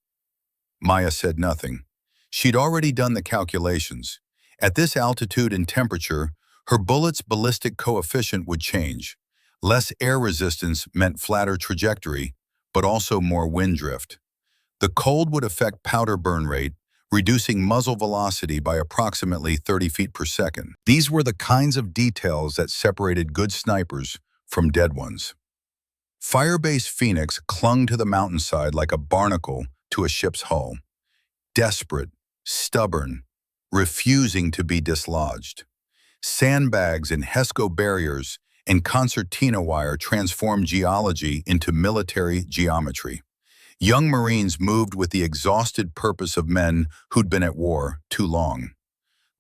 Maya said nothing. She'd already done the calculations. At this altitude and temperature, her bullet's ballistic coefficient would change. Less air resistance meant flatter trajectory, but also more wind drift. The cold would affect powder burn rate, reducing muzzle velocity by approximately 30 feet per second. These were the kinds of details that separated good snipers from dead ones. Firebase Phoenix clung to the mountainside like a barnacle to a ship's hull. Desperate, stubborn, refusing to be dislodged. Sandbags and HESCO barriers and concertina wire transformed geology into military geometry. Young Marines moved with the exhausted purpose of men who'd been at war too long.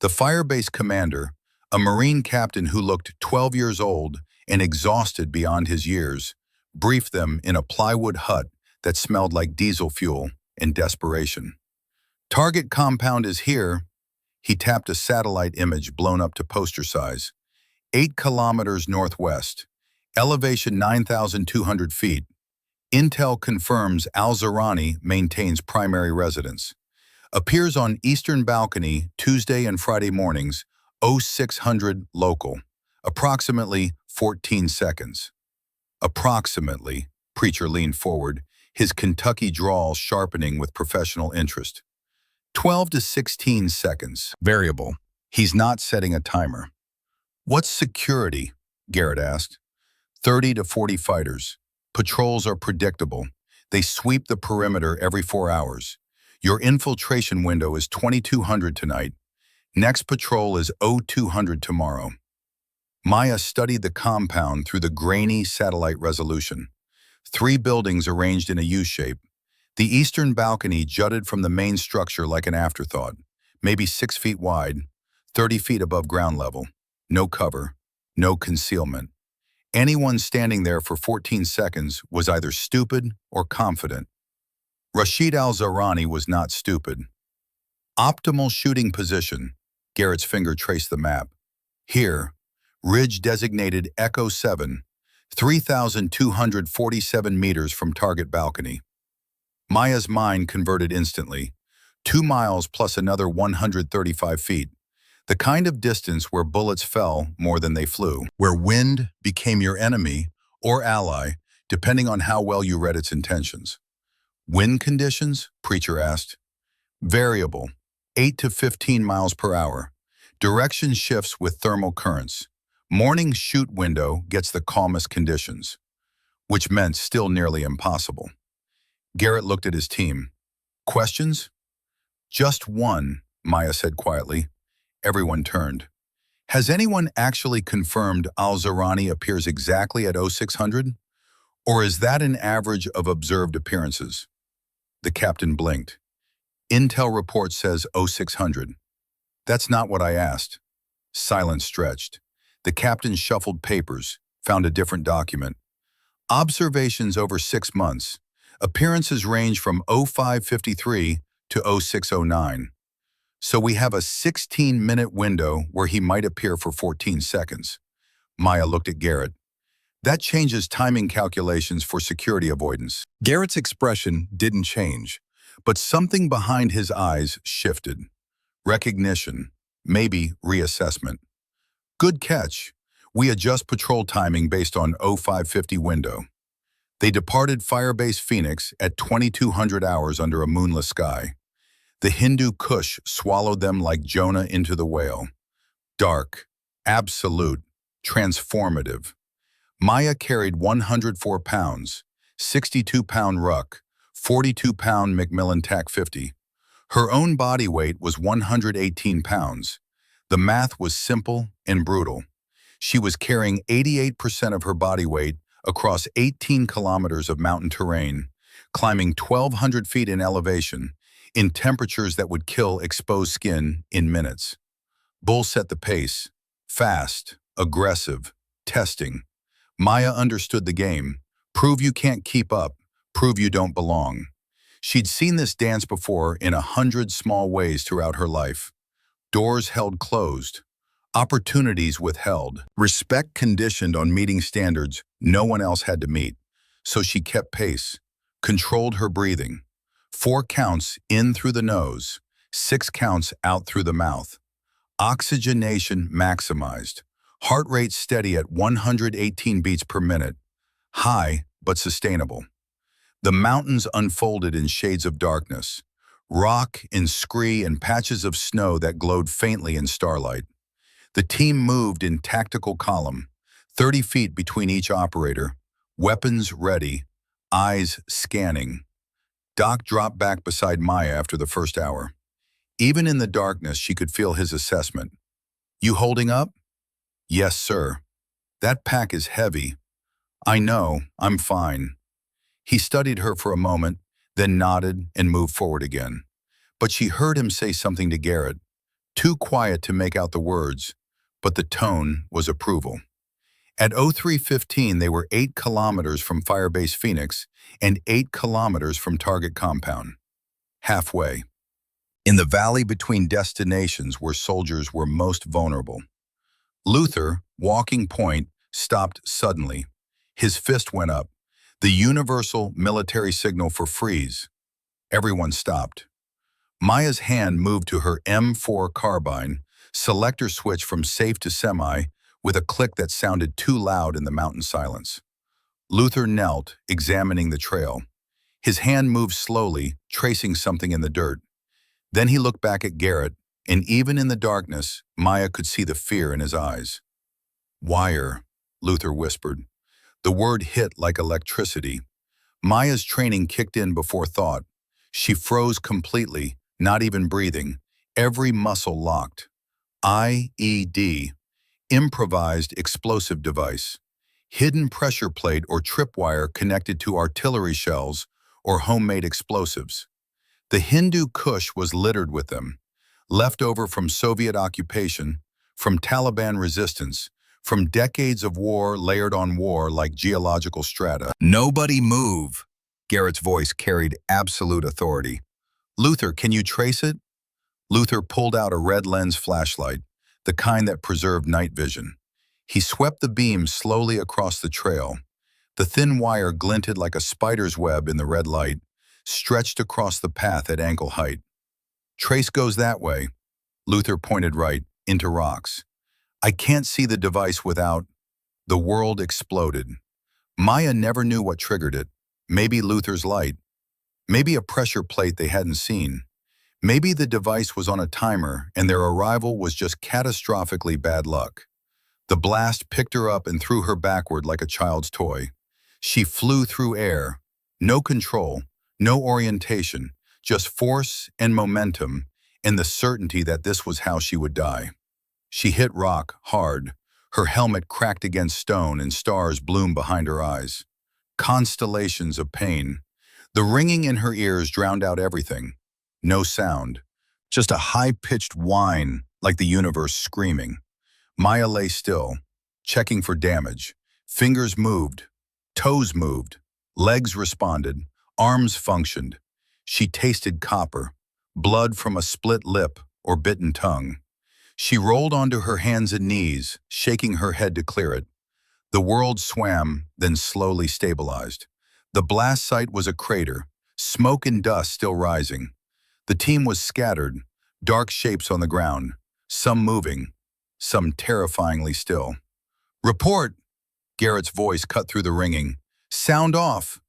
The Firebase commander, a Marine captain who looked 12 years old and exhausted beyond his years, briefed them in a plywood hut that smelled like diesel fuel and desperation. "Target compound is here." He tapped a satellite image blown up to poster size. 8 kilometers northwest. Elevation 9,200 feet. Intel confirms Al-Zarani maintains primary residence. Appears on eastern balcony Tuesday and Friday mornings, 0600 local. Approximately 14 seconds. Approximately, Preacher leaned forward, his Kentucky drawl sharpening with professional interest. 12 to 16 seconds. Variable. He's not setting a timer. "What's security?" Garrett asked. 30 to 40 fighters. Patrols are predictable. They sweep the perimeter every 4 hours. Your infiltration window is 2200 tonight. Next patrol is 0200 tomorrow. Maya studied the compound through the grainy satellite resolution. 3 buildings arranged in a U-shape. The eastern balcony jutted from the main structure like an afterthought, maybe 6 feet wide, 30 feet above ground level. No cover, no concealment. Anyone standing there for 14 seconds was either stupid or confident. Rashid Al-Zarani was not stupid. Optimal shooting position. Garrett's finger traced the map. Here, ridge designated Echo 7, 3,247 meters from target balcony. Maya's mind converted instantly. 2 miles plus another 135 feet. The kind of distance where bullets fell more than they flew. Where wind became your enemy or ally, depending on how well you read its intentions. "Wind conditions?" Preacher asked. Variable, 8 to 15 miles per hour. Direction shifts with thermal currents. Morning shoot window gets the calmest conditions, which meant still nearly impossible. Garrett looked at his team. Questions? Just one, Maya said quietly. Everyone turned. Has anyone actually confirmed Al-Zarani appears exactly at 0600? Or is that an average of observed appearances? The captain blinked. Intel report says 0600. That's not what I asked. Silence stretched. The captain shuffled papers, found a different document. Observations over 6 months. Appearances range from 0553 to 0609. So we have a 16-minute window where he might appear for 14 seconds. Maya looked at Garrett. That changes timing calculations for security avoidance. Garrett's expression didn't change, but something behind his eyes shifted. Recognition, maybe reassessment. Good catch. We adjust patrol timing based on 0550 window. They departed Firebase Phoenix at 2200 hours under a moonless sky. The Hindu Kush swallowed them like Jonah into the whale. Dark, absolute, transformative. Maya carried 104 pounds, 62-pound ruck, 42-pound Macmillan TAC 50. Her own body weight was 118 pounds. The math was simple and brutal. She was carrying 88% of her body weight across 18 kilometers of mountain terrain, climbing 1,200 feet in elevation, in temperatures that would kill exposed skin in minutes. Bull set the pace. Fast, aggressive, testing. Maya understood the game. Prove you can't keep up. Prove you don't belong. She'd seen this dance before in 100 small ways throughout her life. Doors held closed. Opportunities withheld. Respect conditioned on meeting standards no one else had to meet. So she kept pace, controlled her breathing. 4 counts in through the nose, 6 counts out through the mouth. Oxygenation maximized. Heart rate steady at 118 beats per minute. High, but sustainable. The mountains unfolded in shades of darkness. Rock and scree and patches of snow that glowed faintly in starlight. The team moved in tactical column, 30 feet between each operator, weapons ready, eyes scanning. Doc dropped back beside Maya after the first hour. Even in the darkness, she could feel his assessment. You holding up? Yes, sir. That pack is heavy. I know, I'm fine. He studied her for a moment, then nodded and moved forward again. But she heard him say something to Garrett, too quiet to make out the words, but the tone was approval. At 0315, they were 8 kilometers from Firebase Phoenix and 8 kilometers from target compound. Halfway. In the valley between destinations where soldiers were most vulnerable. Luther, walking point, stopped suddenly. His fist went up. The universal military signal for freeze. Everyone stopped. Maya's hand moved to her M4 carbine, selector switch from safe to semi, with a click that sounded too loud in the mountain silence. Luther knelt, examining the trail. His hand moved slowly, tracing something in the dirt. Then he looked back at Garrett, and even in the darkness, Maya could see the fear in his eyes. Wire, Luther whispered. The word hit like electricity. Maya's training kicked in before thought. She froze completely, not even breathing, every muscle locked. IED, improvised explosive device, hidden pressure plate or tripwire connected to artillery shells or homemade explosives. The Hindu Kush was littered with them, left over from Soviet occupation, from Taliban resistance, from decades of war layered on war like geological strata. Nobody move, Garrett's voice carried absolute authority. Luther, can you trace it? Luther pulled out a red lens flashlight, the kind that preserved night vision. He swept the beam slowly across the trail. The thin wire glinted like a spider's web in the red light, stretched across the path at ankle height. Trace goes that way. Luther pointed right, into rocks. I can't see the device without... The world exploded. Maya never knew what triggered it. Maybe Luther's light. Maybe a pressure plate they hadn't seen. Maybe the device was on a timer and their arrival was just catastrophically bad luck. The blast picked her up and threw her backward like a child's toy. She flew through air. No control, no orientation, just force and momentum, and the certainty that this was how she would die. She hit rock hard. Her helmet cracked against stone and stars bloomed behind her eyes. Constellations of pain. The ringing in her ears drowned out everything. No sound. Just a high-pitched whine like the universe screaming. Maya lay still, checking for damage. Fingers moved. Toes moved. Legs responded. Arms functioned. She tasted copper. Blood from a split lip or bitten tongue. She rolled onto her hands and knees, shaking her head to clear it. The world swam, then slowly stabilized. The blast site was a crater, smoke and dust still rising. The team was scattered, dark shapes on the ground, some moving, some terrifyingly still. "Report!" Garrett's voice cut through the ringing. "Sound off!"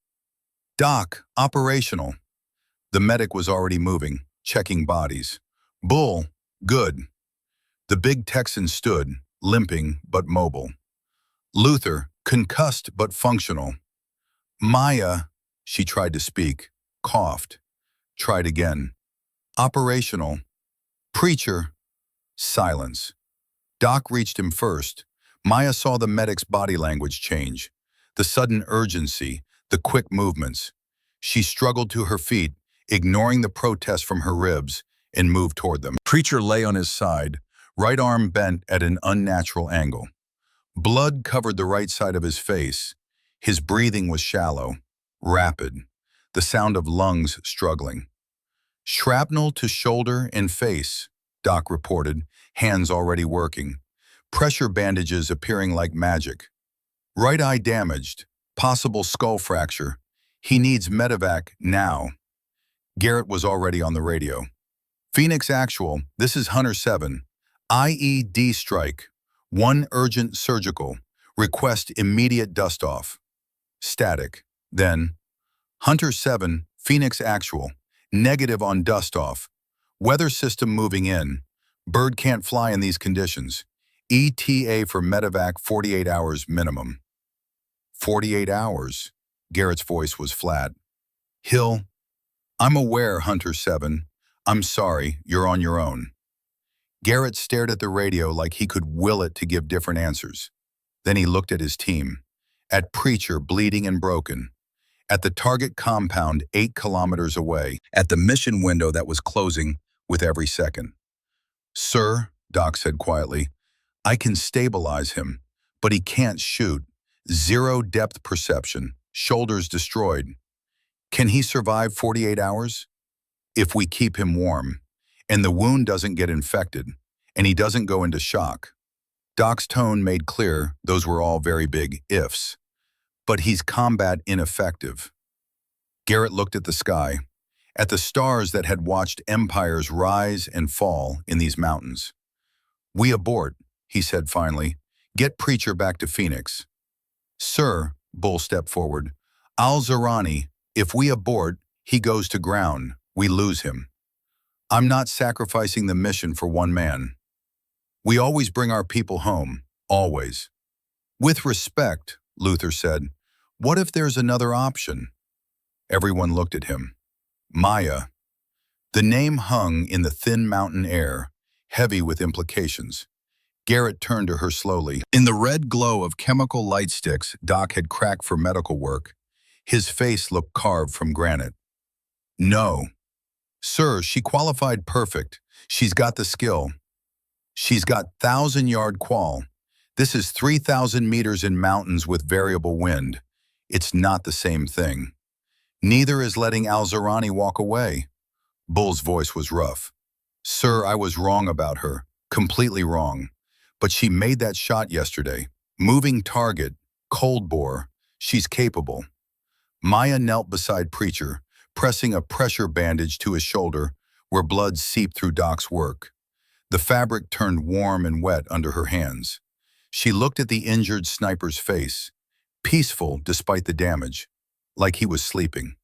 "Doc, operational." The medic was already moving, checking bodies. "Bull, good." The big Texan stood, limping but mobile. Luther, concussed but functional. Maya, she tried to speak, coughed. Tried again. Operational. Preacher. Silence. Doc reached him first. Maya saw the medic's body language change. The sudden urgency, the quick movements. She struggled to her feet, ignoring the protest from her ribs, and moved toward them. Preacher lay on his side, right arm bent at an unnatural angle. Blood covered the right side of his face. His breathing was shallow, rapid, the sound of lungs struggling. "Shrapnel to shoulder and face," Doc reported, hands already working. Pressure bandages appearing like magic. "Right eye damaged, possible skull fracture. He needs medevac now." Garrett was already on the radio. "Phoenix Actual, this is Hunter 7. IED strike. One urgent surgical. Request immediate dust-off." Static. Then, "Hunter 7, Phoenix Actual. Negative on dust-off. Weather system moving in. Bird can't fly in these conditions. ETA for medevac 48 hours minimum." 48 hours? Garrett's voice was flat. "Hill, I'm aware, Hunter 7. I'm sorry, you're on your own." Garrett stared at the radio like he could will it to give different answers. Then he looked at his team. At Preacher, bleeding and broken. At the target compound 8 kilometers away. At the mission window that was closing with every second. "Sir," Doc said quietly, "I can stabilize him, but he can't shoot. Zero depth perception. Shoulders destroyed. Can he survive 48 hours? If we keep him warm, and the wound doesn't get infected, and he doesn't go into shock." Doc's tone made clear those were all very big ifs. "But he's combat ineffective." Garrett looked at the sky, at the stars that had watched empires rise and fall in these mountains. "We abort," he said finally. "Get Preacher back to Phoenix." "Sir," Bull stepped forward, "Al-Zarani, if we abort, he goes to ground. We lose him. I'm not sacrificing the mission for one man. We always bring our people home, always." "With respect," Luther said, "what if there's another option?" Everyone looked at him. Maya. The name hung in the thin mountain air, heavy with implications. Garrett turned to her slowly. In the red glow of chemical light sticks Doc had cracked for medical work, his face looked carved from granite. "No. Sir, she qualified perfect. She's got the skill. She's got 1,000-yard qual. This is 3,000 meters in mountains with variable wind. It's not the same thing. Neither is letting Al-Zarani walk away." Bull's voice was rough. "Sir, I was wrong about her. Completely wrong. But she made that shot yesterday. Moving target, cold bore. She's capable." Maya knelt beside Preacher, pressing a pressure bandage to his shoulder where blood seeped through Doc's work. The fabric turned warm and wet under her hands. She looked at the injured sniper's face, peaceful despite the damage, like he was sleeping.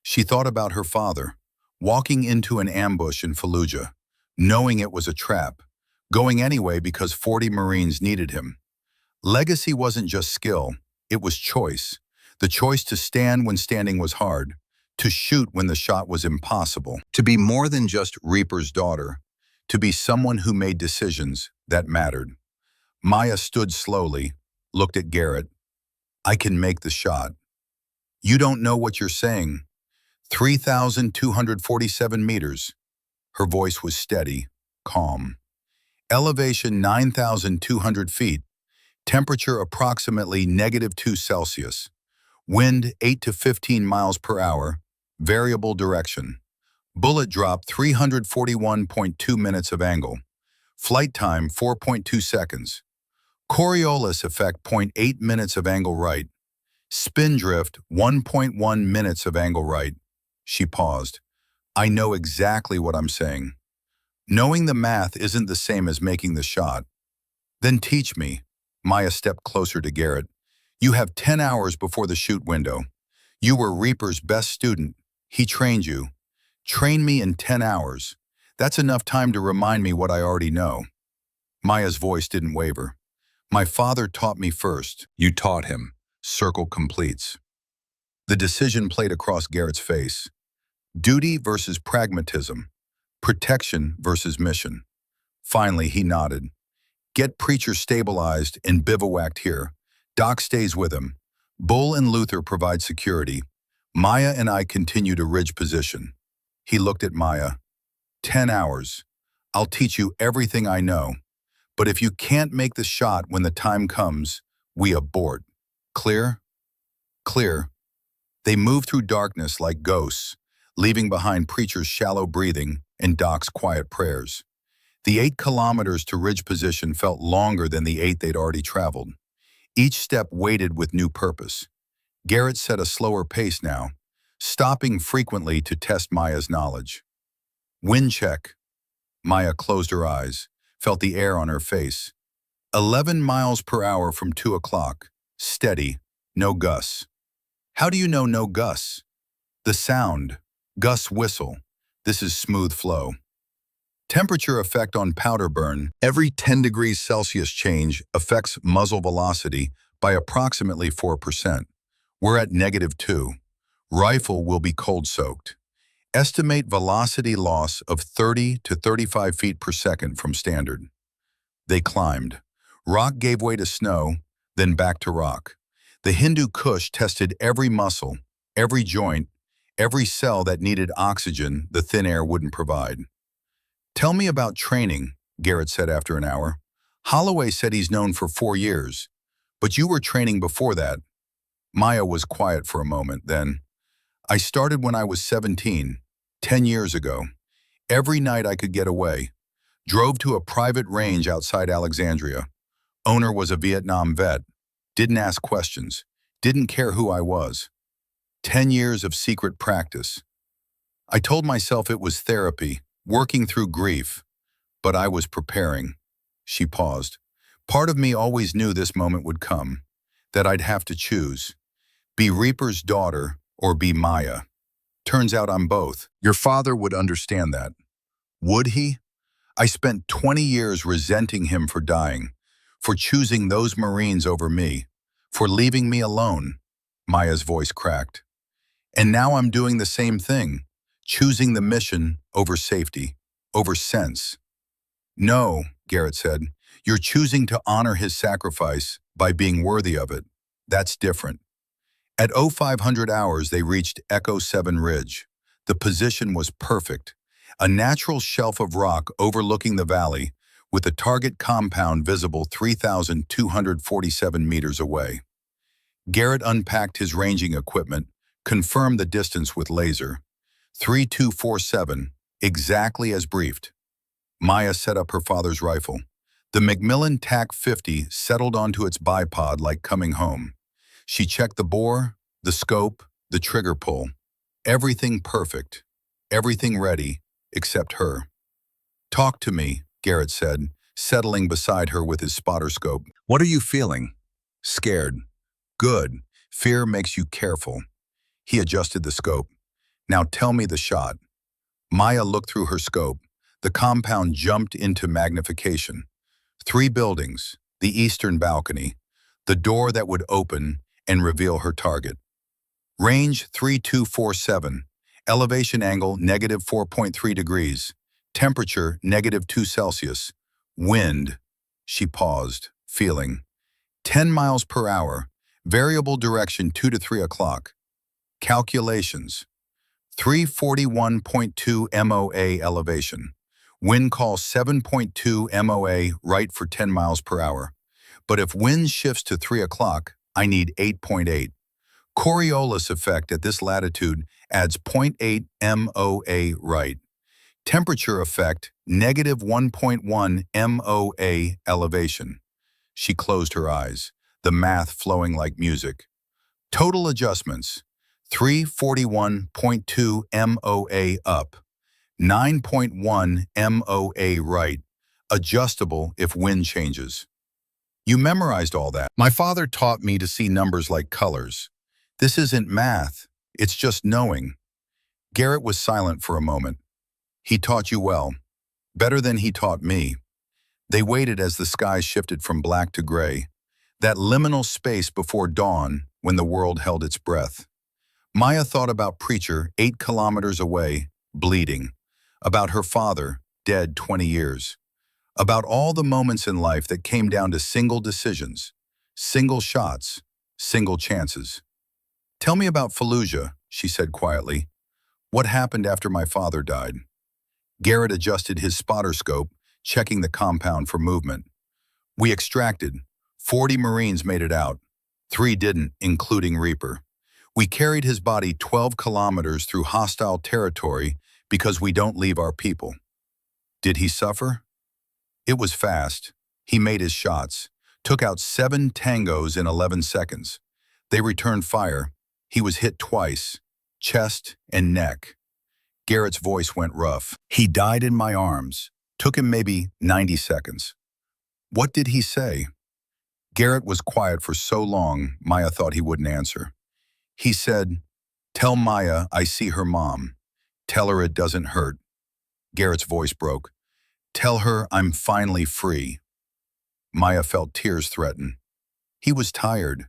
She thought about her father, walking into an ambush in Fallujah, knowing it was a trap, going anyway because 40 Marines needed him. Legacy wasn't just skill, it was choice. The choice to stand when standing was hard, to shoot when the shot was impossible, to be more than just Reaper's daughter, to be someone who made decisions that mattered. Maya stood slowly, looked at Garrett. I can make the shot. You don't know what you're saying. 3,247 meters. Her voice was steady, calm. Elevation 9,200 feet. Temperature approximately -2 Celsius. Wind 8 to 15 miles per hour. Variable direction. Bullet drop 341.2 minutes of angle. Flight time 4.2 seconds. Coriolis effect 0.8 minutes of angle right. Spin drift 1.1 minutes of angle right. She paused. I know exactly what I'm saying. Knowing the math isn't the same as making the shot. Then teach me. Maya stepped closer to Garrett. You have 10 hours before the shoot window. You were Reaper's best student. He trained you. Train me in 10 hours. That's enough time to remind me what I already know. Maya's voice didn't waver. My father taught me first. You taught him. Circle completes. The decision played across Garrett's face. Duty versus pragmatism. Protection versus mission. Finally, he nodded. Get Preacher stabilized and bivouacked here. Doc stays with him. Bull and Luther provide security. Maya and I continue to ridge position. He looked at Maya. 10 hours. I'll teach you everything I know. But if you can't make the shot when the time comes, we abort. Clear? Clear. They moved through darkness like ghosts, leaving behind Preacher's shallow breathing and Doc's quiet prayers. The 8 kilometers to ridge position felt longer than the 8 they'd already traveled. Each step weighted with new purpose. Garrett set a slower pace now, stopping frequently to test Maya's knowledge. Wind check. Maya closed her eyes, felt the air on her face. 11 miles per hour from 2 o'clock. Steady, no gusts. How do you know no gusts? The sound. Gus whistle. This is smooth flow. Temperature effect on powder burn. Every 10 degrees Celsius change affects muzzle velocity by approximately 4%. We're at -2. Rifle will be cold soaked. Estimate velocity loss of 30 to 35 feet per second from standard. They climbed. Rock gave way to snow, then back to rock. The Hindu Kush tested every muscle, every joint, every cell that needed oxygen the thin air wouldn't provide. Tell me about training, Garrett said after an hour. Holloway said he's known for 4 years, but you were training before that. Maya was quiet for a moment, then. I started when I was 17, 10 years ago. Every night I could get away. Drove to a private range outside Alexandria. Owner was a Vietnam vet. Didn't ask questions. Didn't care who I was. 10 years of secret practice. I told myself it was therapy, working through grief. But I was preparing. She paused. Part of me always knew this moment would come, that I'd have to choose. Be Reaper's daughter or be Maya. Turns out I'm both. Your father would understand that. Would he? I spent 20 years resenting him for dying, for choosing those Marines over me, for leaving me alone. Maya's voice cracked. And now I'm doing the same thing, choosing the mission over safety, over sense. No, Garrett said, you're choosing to honor his sacrifice by being worthy of it. That's different. At 0500 hours, they reached Echo 7 Ridge. The position was perfect, a natural shelf of rock overlooking the valley, with the target compound visible 3,247 meters away. Garrett unpacked his ranging equipment, confirmed the distance with laser. 3247, exactly as briefed. Maya set up her father's rifle. The Macmillan TAC-50 settled onto its bipod like coming home. She checked the bore, the scope, the trigger pull. Everything perfect. Everything ready, except her. Talk to me, Garrett said, settling beside her with his spotter scope. What are you feeling? Scared. Good. Fear makes you careful. He adjusted the scope. Now tell me the shot. Maya looked through her scope. The compound jumped into magnification. 3 buildings, the eastern balcony, the door that would open and reveal her target. Range 3247, elevation angle -4.3 degrees, temperature -2 Celsius, wind, she paused, feeling, 10 miles per hour, variable direction 2 to 3 o'clock. Calculations, 341.2 MOA elevation, wind call 7.2 MOA right for 10 miles per hour. But if wind shifts to 3 o'clock, I need 8.8. Coriolis effect at this latitude adds zero point 0.8 MOA right. Temperature effect, -1.1 MOA elevation. She closed her eyes, the math flowing like music. Total adjustments, 341.2 MOA up, 9.1 MOA right, adjustable if wind changes. You memorized all that. My father taught me to see numbers like colors. This isn't math, it's just knowing. Garrett was silent for a moment. He taught you well, better than he taught me. They waited as the sky shifted from black to gray, that liminal space before dawn when the world held its breath. Maya thought about Preacher 8 kilometers away, bleeding, about her father, dead 20 years, about all the moments in life that came down to single decisions, single shots, single chances. Tell me about Fallujah, she said quietly. What happened after my father died? Garrett adjusted his spotter scope, checking the compound for movement. We extracted. 40 Marines made it out. 3 didn't, including Reaper. We carried his body 12 kilometers through hostile territory because we don't leave our people. Did he suffer? It was fast. He made his shots, took out 7 tangos in 11 seconds. They returned fire. He was hit twice, chest and neck. Garrett's voice went rough. He died in my arms. Took him maybe 90 seconds. What did he say? Garrett was quiet for so long, Maya thought he wouldn't answer. He said, "Tell Maya I see her mom. Tell her it doesn't hurt." Garrett's voice broke. "Tell her I'm finally free." Maya felt tears threaten. He was tired.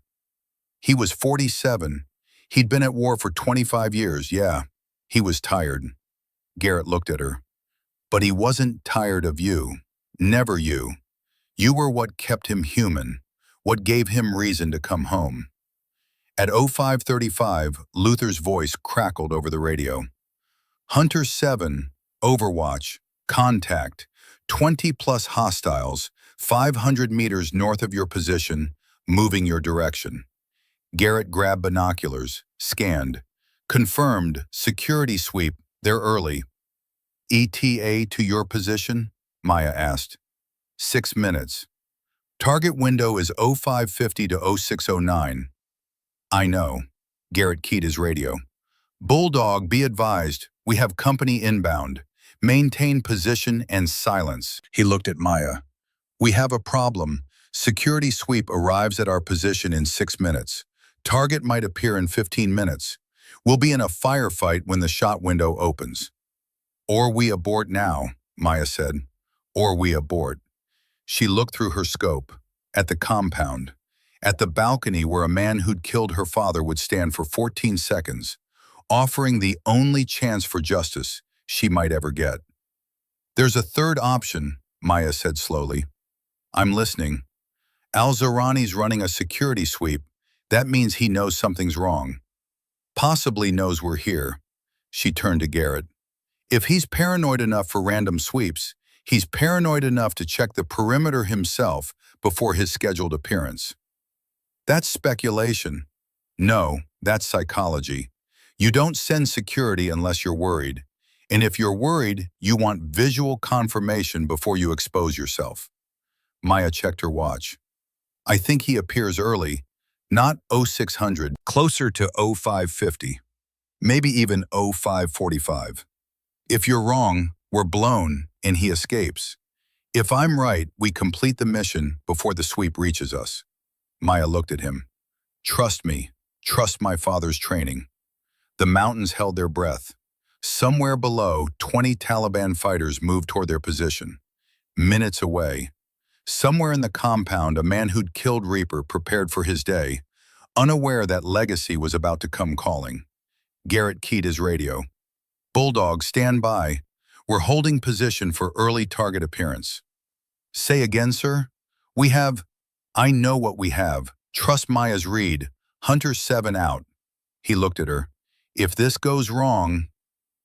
He was 47. He'd been at war for 25 years, yeah. He was tired. Garrett looked at her. But he wasn't tired of you. Never you. You were what kept him human, what gave him reason to come home. At 05:35, Luther's voice crackled over the radio. Hunter 7, Overwatch, contact, 20+ hostiles, 500 meters north of your position, moving your direction. Garrett grabbed binoculars, scanned. Confirmed, security sweep, they're early. ETA to your position? Maya asked. 6 minutes. Target window is 0550 to 0609. I know. Garrett keyed his radio. Bulldog, be advised, we have company inbound. Maintain position and silence. He looked at Maya. We have a problem. Security sweep arrives at our position in 6 minutes. Target might appear in 15 minutes. We'll be in a firefight when the shot window opens. Or we abort now, Maya said. Or we abort. She looked through her scope, at the compound, at the balcony where a man who'd killed her father would stand for 14 seconds, offering the only chance for justice she might ever get. There's a third option, Maya said slowly. I'm listening. Al-Zarani's running a security sweep. That means he knows something's wrong. Possibly knows we're here. She turned to Garrett. If he's paranoid enough for random sweeps, he's paranoid enough to check the perimeter himself before his scheduled appearance. That's speculation. No, that's psychology. You don't send security unless you're worried. And if you're worried, you want visual confirmation before you expose yourself. Maya checked her watch. I think he appears early, not 0600, closer to 0550, maybe even 0545. If you're wrong, we're blown and he escapes. If I'm right, we complete the mission before the sweep reaches us. Maya looked at him. Trust me, trust my father's training. The mountains held their breath. Somewhere below, 20 Taliban fighters moved toward their position. Minutes away, somewhere in the compound, a man who'd killed Reaper prepared for his day, unaware that legacy was about to come calling. Garrett keyed his radio. "Bulldog, stand by. We're holding position for early target appearance." "Say again, sir?" "We have—" "I know what we have. Trust Maya's read. Hunter 7 out." He looked at her. "If this goes wrong—"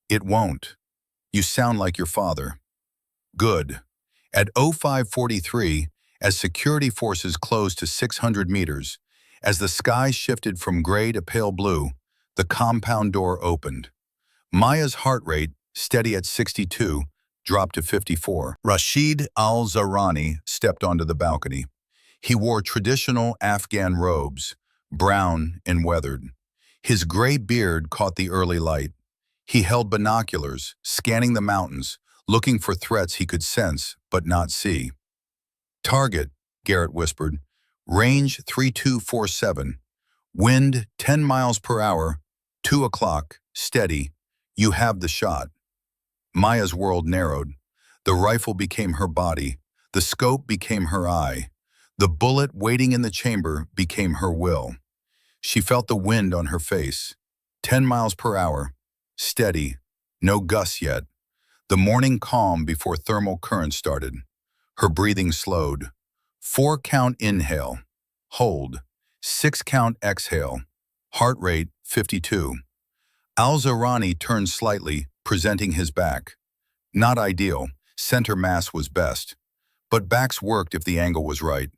"It won't. You sound like your father." "Good." At 0543, as security forces closed to 600 meters, as the sky shifted from gray to pale blue, the compound door opened. Maya's heart rate, steady at 62, dropped to 54. Rashid al-Zahrani stepped onto the balcony. He wore traditional Afghan robes, brown and weathered. His gray beard caught the early light. He held binoculars, scanning the mountains, looking for threats he could sense but not see. "Target," Garrett whispered. "Range 3247. Wind 10 miles per hour. 2 o'clock. Steady. You have the shot." Maya's world narrowed. The rifle became her body. The scope became her eye. The bullet waiting in the chamber became her will. She felt the wind on her face. 10 miles per hour. Steady. No gusts yet. The morning calm before thermal currents started. Her breathing slowed. 4-count inhale. Hold. 6-count exhale. Heart rate 52. Al-Zahrani turned slightly, presenting his back. Not ideal. Center mass was best. But backs worked if the angle was right.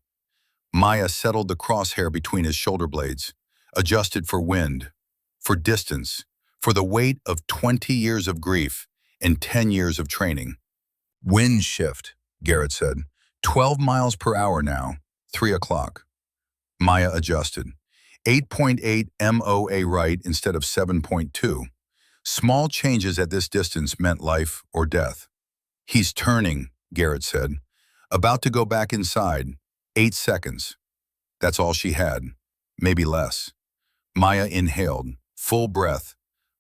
Maya settled the crosshair between his shoulder blades, adjusted for wind, for distance, for the weight of 20 years of grief and 10 years of training. "Wind shift," Garrett said. 12 miles per hour now. 3 o'clock. Maya adjusted. 8.8 MOA right instead of 7.2. Small changes at this distance meant life or death. "He's turning," Garrett said. "About to go back inside. 8 seconds. That's all she had. Maybe less. Maya inhaled, full breath,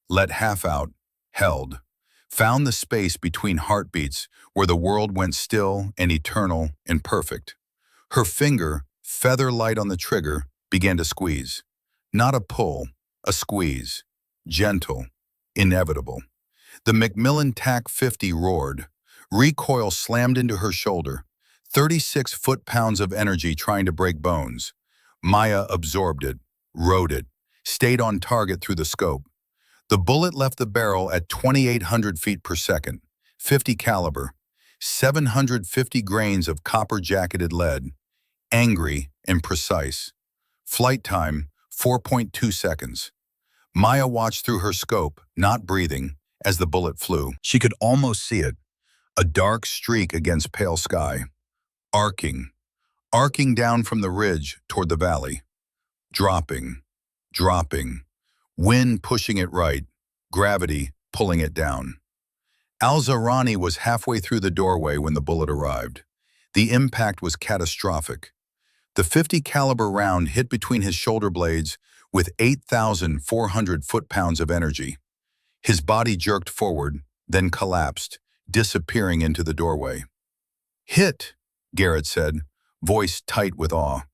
let half out, held. Found the space between heartbeats where the world went still and eternal and perfect. Her finger, feather light on the trigger, began to squeeze. Not a pull, a squeeze. Gentle, inevitable. The Macmillan TAC 50 roared. Recoil slammed into her shoulder. 36 foot-pounds of energy trying to break bones. Maya absorbed it, rode it, stayed on target through the scope. The bullet left the barrel at 2,800 feet per second, 50 caliber, 750 grains of copper-jacketed lead, angry and precise. Flight time, 4.2 seconds. Maya watched through her scope, not breathing, as the bullet flew. She could almost see it, a dark streak against pale sky, arcing down from the ridge toward the valley. Dropping, dropping. Wind pushing it right, gravity pulling it down. Al-Zahrani was halfway through the doorway when the bullet arrived. The impact was catastrophic. The 50 caliber round hit between his shoulder blades with 8,400 foot-pounds of energy. His body jerked forward, then collapsed, disappearing into the doorway. "Hit," Garrett said, voice tight with awe.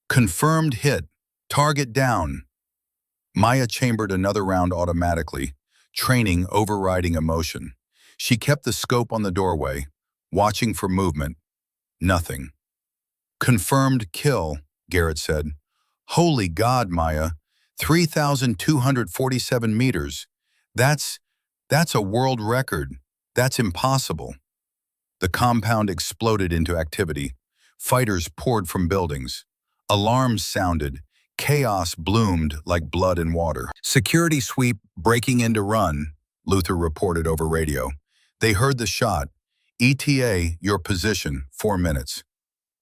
"Confirmed hit. Target down." Maya chambered another round automatically, training overriding emotion. She kept the scope on the doorway, watching for movement. Nothing. "Confirmed kill," Garrett said. "Holy God, Maya. 3,247 meters. That's a world record. That's impossible." The compound exploded into activity. Fighters poured from buildings. Alarms sounded. Chaos bloomed like blood and water. "Security sweep breaking into run," Luther reported over radio. They heard the shot. "ETA, your position, 4 minutes.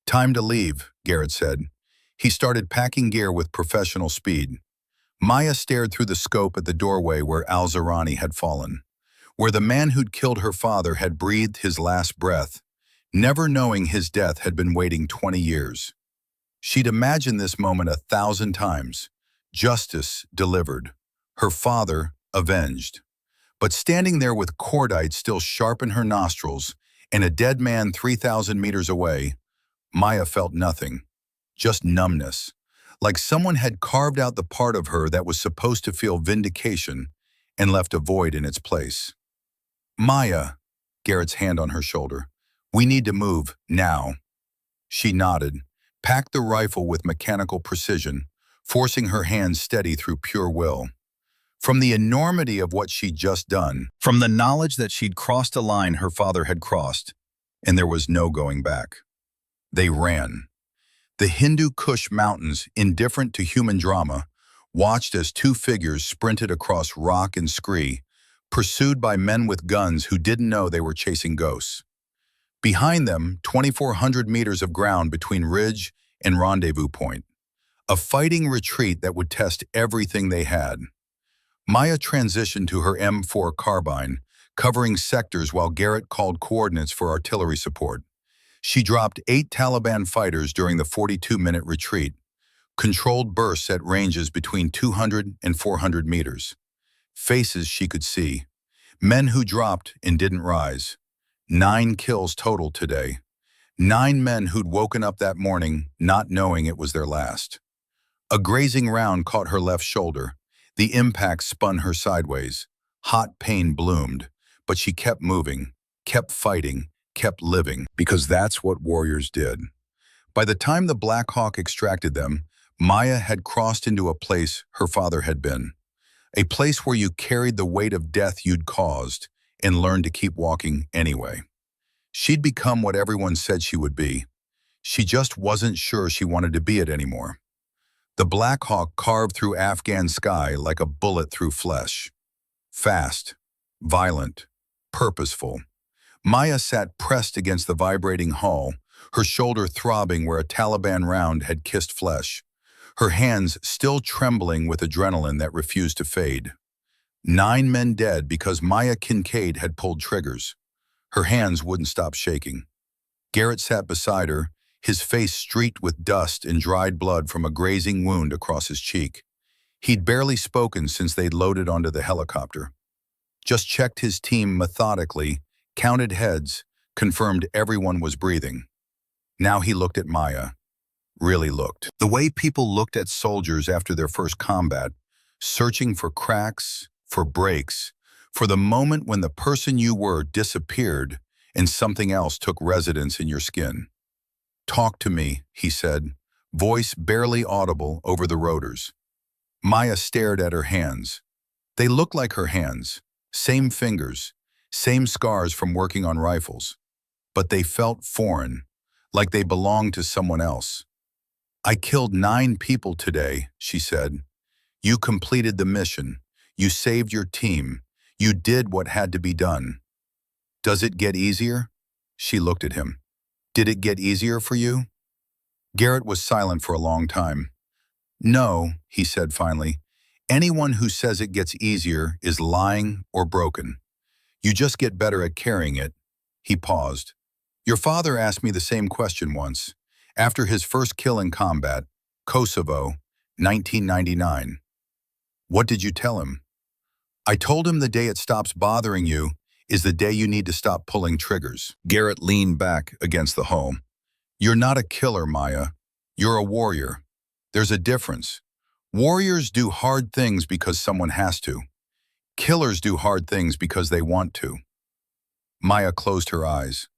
"Time to leave," Garrett said. He started packing gear with professional speed. Maya stared through the scope at the doorway where Al-Zahrani had fallen, where the man who'd killed her father had breathed his last breath, never knowing his death had been waiting 20 years. She'd imagined this moment 1,000 times. Justice delivered. Her father avenged. But standing there with cordite still sharp in her nostrils and a dead man 3,000 meters away, Maya felt nothing, just numbness, like someone had carved out the part of her that was supposed to feel vindication and left a void in its place. Maya, Garrett's hand on her shoulder, we need to move, now. She nodded, packed the rifle with mechanical precision, forcing her hands steady through pure will. From the enormity of what she'd just done, from the knowledge that she'd crossed a line her father had crossed, and there was no going back. They ran. The Hindu Kush mountains, indifferent to human drama, watched as two figures sprinted across rock and scree, pursued by men with guns who didn't know they were chasing ghosts. Behind them, 2,400 meters of ground between ridge and rendezvous point. A fighting retreat that would test everything they had. Maya transitioned to her M4 carbine, covering sectors while Garrett called coordinates for artillery support. She dropped 8 Taliban fighters during the 42-minute retreat, controlled bursts at ranges between 200 and 400 meters. Faces she could see. Men who dropped and didn't rise. 9 kills total today. 9 men who'd woken up that morning not knowing it was their last. A grazing round caught her left shoulder. The impact spun her sideways. Hot pain bloomed, but she kept moving, kept fighting, kept living, because that's what warriors did. By the time the Black Hawk extracted them, Maya had crossed into a place her father had been. A place where you carried the weight of death you'd caused and learned to keep walking anyway. She'd become what everyone said she would be. She just wasn't sure she wanted to be it anymore. The Black Hawk carved through Afghan sky like a bullet through flesh. Fast, violent, purposeful. Maya sat pressed against the vibrating hull, her shoulder throbbing where a Taliban round had kissed flesh, her hands still trembling with adrenaline that refused to fade. 9 men dead because Maya Kincaid had pulled triggers. Her hands wouldn't stop shaking. Garrett sat beside her, his face streaked with dust and dried blood from a grazing wound across his cheek. He'd barely spoken since they'd loaded onto the helicopter. Just checked his team methodically, counted heads, confirmed everyone was breathing. Now he looked at Maya. Really looked. The way people looked at soldiers after their first combat, searching for cracks, for breaks, for the moment when the person you were disappeared and something else took residence in your skin. "Talk to me," he said, voice barely audible over the rotors. Maya stared at her hands. They looked like her hands, same fingers, same scars from working on rifles. But they felt foreign, like they belonged to someone else. "I killed 9 people today," she said. "You completed the mission. You saved your team. You did what had to be done. Does it get easier?" She looked at him. "Did it get easier for you?" Garrett was silent for a long time. "No," he said finally. "Anyone who says it gets easier is lying or broken. You just get better at carrying it." He paused. "Your father asked me the same question once, after his first kill in combat, Kosovo, 1999. What did you tell him?" "I told him the day it stops bothering you is the day you need to stop pulling triggers." Garrett leaned back against the hull. "You're not a killer, Maya. You're a warrior. There's a difference. Warriors do hard things because someone has to. Killers do hard things because they want to." Maya closed her eyes.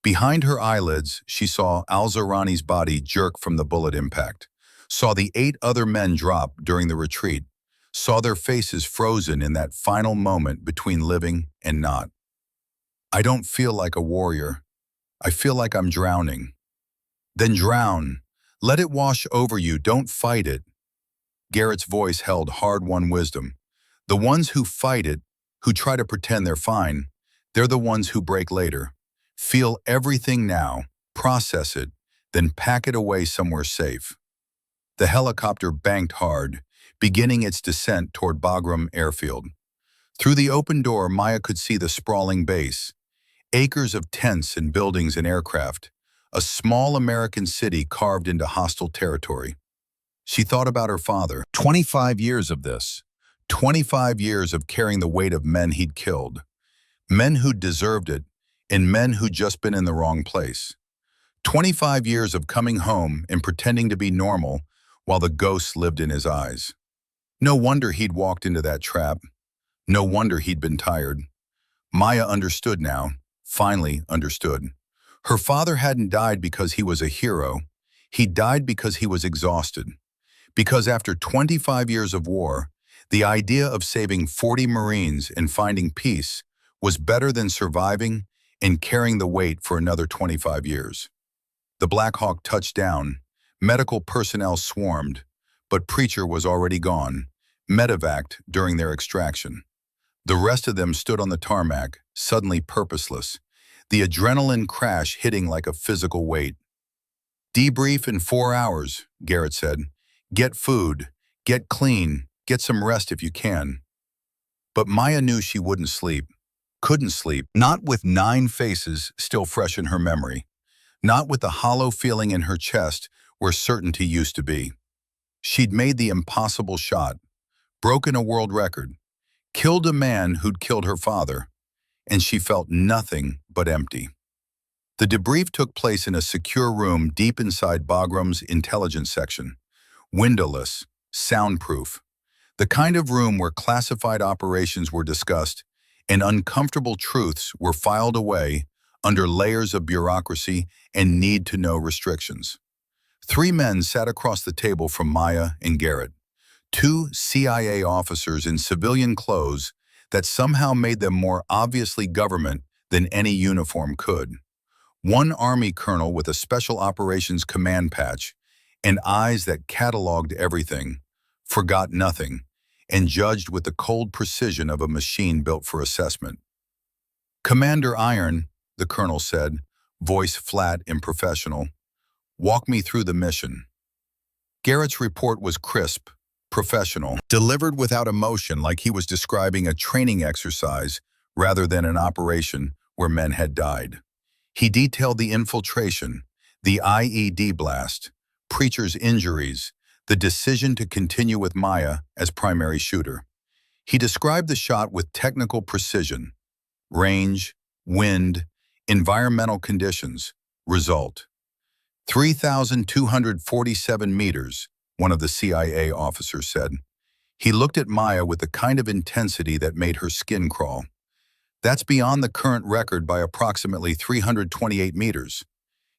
Behind her eyelids, she saw Al-Zarani's body jerk from the bullet impact, saw the 8 other men drop during the retreat, saw their faces frozen in that final moment between living and not. "I don't feel like a warrior. I feel like I'm drowning." "Then drown. Let it wash over you. Don't fight it." Garrett's voice held hard-won wisdom. The ones who fight it, who try to pretend they're fine, they're the ones who break later. Feel everything now, process it, then pack it away somewhere safe. The helicopter banked hard, beginning its descent toward Bagram airfield. Through the open door, Maya could see the sprawling base. Acres of tents and buildings and aircraft, a small American city carved into hostile territory. She thought about her father. 25 years of this. 25 years of carrying the weight of men he'd killed, men who deserved it, and men who'd just been in the wrong place. 25 years of coming home and pretending to be normal while the ghosts lived in his eyes. No wonder he'd walked into that trap. No wonder he'd been tired. Maya understood now, finally understood. Her father hadn't died because he was a hero. He died because he was exhausted. Because after 25 years of war, the idea of saving 40 Marines and finding peace was better than surviving and carrying the weight for another 25 years. The Black Hawk touched down. Medical personnel swarmed, but Preacher was already gone, medevaced during their extraction. The rest of them stood on the tarmac, suddenly purposeless, the adrenaline crash hitting like a physical weight. "Debrief in 4 hours," Garrett said. "Get food, get clean, get some rest if you can." But Maya knew she wouldn't sleep, couldn't sleep, not with 9 faces still fresh in her memory, not with the hollow feeling in her chest where certainty used to be. She'd made the impossible shot, broken a world record, killed a man who'd killed her father, and she felt nothing but empty. The debrief took place in a secure room deep inside Bagram's intelligence section, windowless, soundproof, the kind of room where classified operations were discussed and uncomfortable truths were filed away under layers of bureaucracy and need-to-know restrictions. 3 men sat across the table from Maya and Garrett, 2 CIA officers in civilian clothes that somehow made them more obviously government than any uniform could. 1 Army colonel with a Special Operations Command patch and eyes that cataloged everything, forgot nothing, and judged with the cold precision of a machine built for assessment. "Commander Iron," the colonel said, voice flat and professional, "walk me through the mission." Garrett's report was crisp, professional, delivered without emotion like he was describing a training exercise rather than an operation where men had died. He detailed the infiltration, the IED blast, Preacher's injuries, the decision to continue with Maya as primary shooter. He described the shot with technical precision: range, wind, environmental conditions. Result: 3,247 meters, one of the CIA officers said. He looked at Maya with the kind of intensity that made her skin crawl. "That's beyond the current record by approximately 328 meters.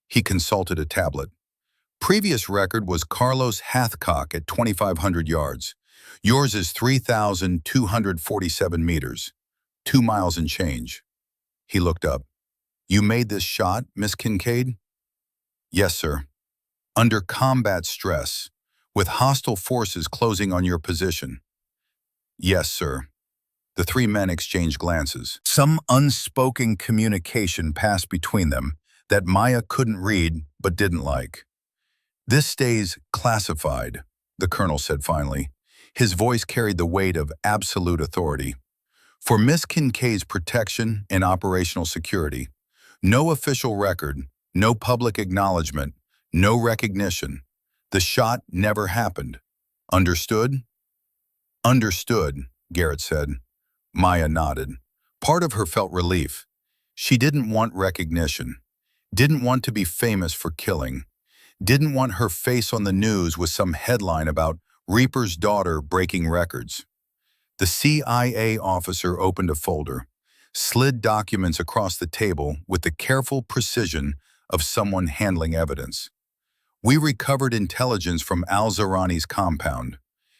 He consulted a tablet. "Previous record was Carlos Hathcock at 2,500 yards. Yours is 3,247 meters, 2 miles and change." He looked up. "You made this shot, Miss Kincaid?" "Yes, sir. Under combat stress, with hostile forces closing on your position." "Yes, sir." The 3 men exchanged glances. Some unspoken communication passed between them that Maya couldn't read but didn't like. "This stays classified," the colonel said finally. His voice carried the weight of absolute authority. "For Miss Kincaid's protection and operational security. No official record, no public acknowledgement, no recognition. The shot never happened. Understood?" "Understood," Garrett said. Maya nodded. Part of her felt relief. She didn't want recognition, didn't want to be famous for killing, didn't want her face on the news with some headline about Reaper's daughter breaking records. The CIA officer opened a folder, slid documents across the table with the careful precision of someone handling evidence. "We recovered intelligence from Al-Zarani's compound,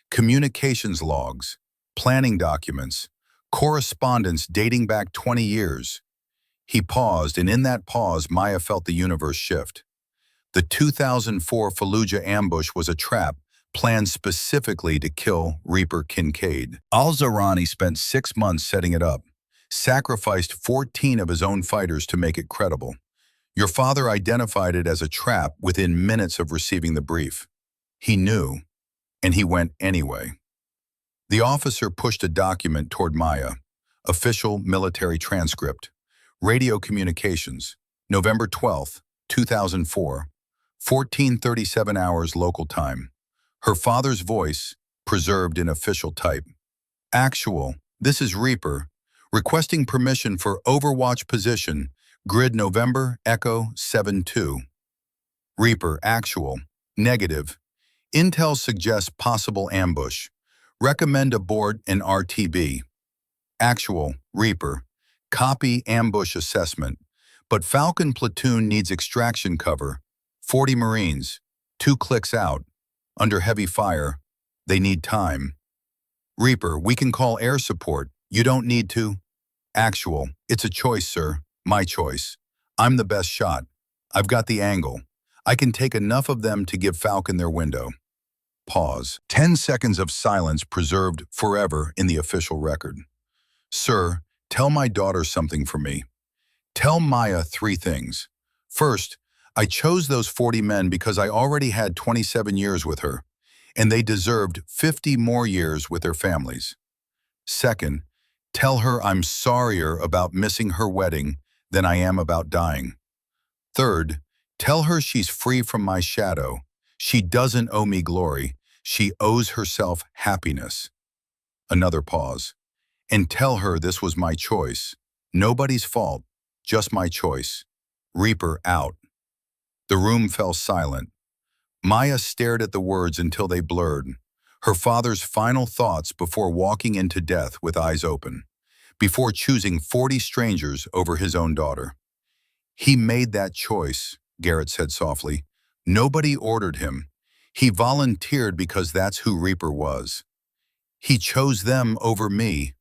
communications logs, planning documents, correspondence dating back 20 years. He paused, and in that pause, Maya felt the universe shift. The 2004 Fallujah ambush was a trap planned specifically to kill Reaper Kincaid. Al-Zarani spent 6 months setting it up, sacrificed 14 of his own fighters to make it credible. Your father identified it as a trap within minutes of receiving the brief. He knew, and he went anyway." The officer pushed a document toward Maya. Official military transcript. Radio communications. November 12, 2004. 14:37 hours local time. Her father's voice, preserved in official type. Actual, this is Reaper. Requesting permission for Overwatch position, grid November, Echo 7-2. Reaper, actual. Negative. Intel suggests possible ambush. Recommend abort an RTB. Actual, Reaper. Copy ambush assessment. But Falcon platoon needs extraction cover. 40 Marines. 2 clicks out. Under heavy fire. They need time. Reaper, we can call air support. You don't need to. Actual, it's a choice, sir. My choice. I'm the best shot. I've got the angle. I can take enough of them to give Falcon their window. Pause. 10 seconds of silence preserved forever in the official record. Sir, tell my daughter something for me. Tell Maya 3 things. First, I chose those 40 men because I already had 27 years with her, and they deserved 50 more years with their families. Second, tell her I'm sorrier about missing her wedding than I am about dying. Third, tell her she's free from my shadow. She doesn't owe me glory. She owes herself happiness. Another pause. And tell her this was my choice. Nobody's fault, just my choice. Reaper out. The room fell silent. Maya stared at the words until they blurred. Her father's final thoughts before walking into death with eyes open. Before choosing 40 strangers over his own daughter. He made that choice, Garrett said softly. Nobody ordered him. He volunteered because that's who Reaper was. He chose them over me.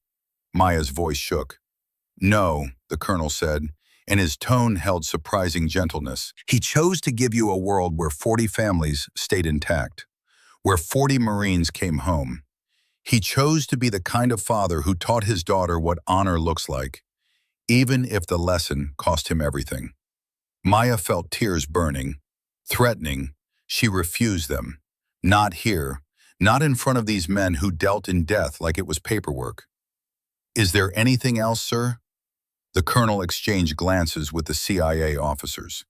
Maya's voice shook. No, the colonel said, and his tone held surprising gentleness. He chose to give you a world where 40 families stayed intact, where 40 Marines came home. He chose to be the kind of father who taught his daughter what honor looks like, even if the lesson cost him everything. Maya felt tears burning, threatening. She refused them. Not here, not in front of these men who dealt in death like it was paperwork. Is there anything else, sir? The colonel exchanged glances with the CIA officers.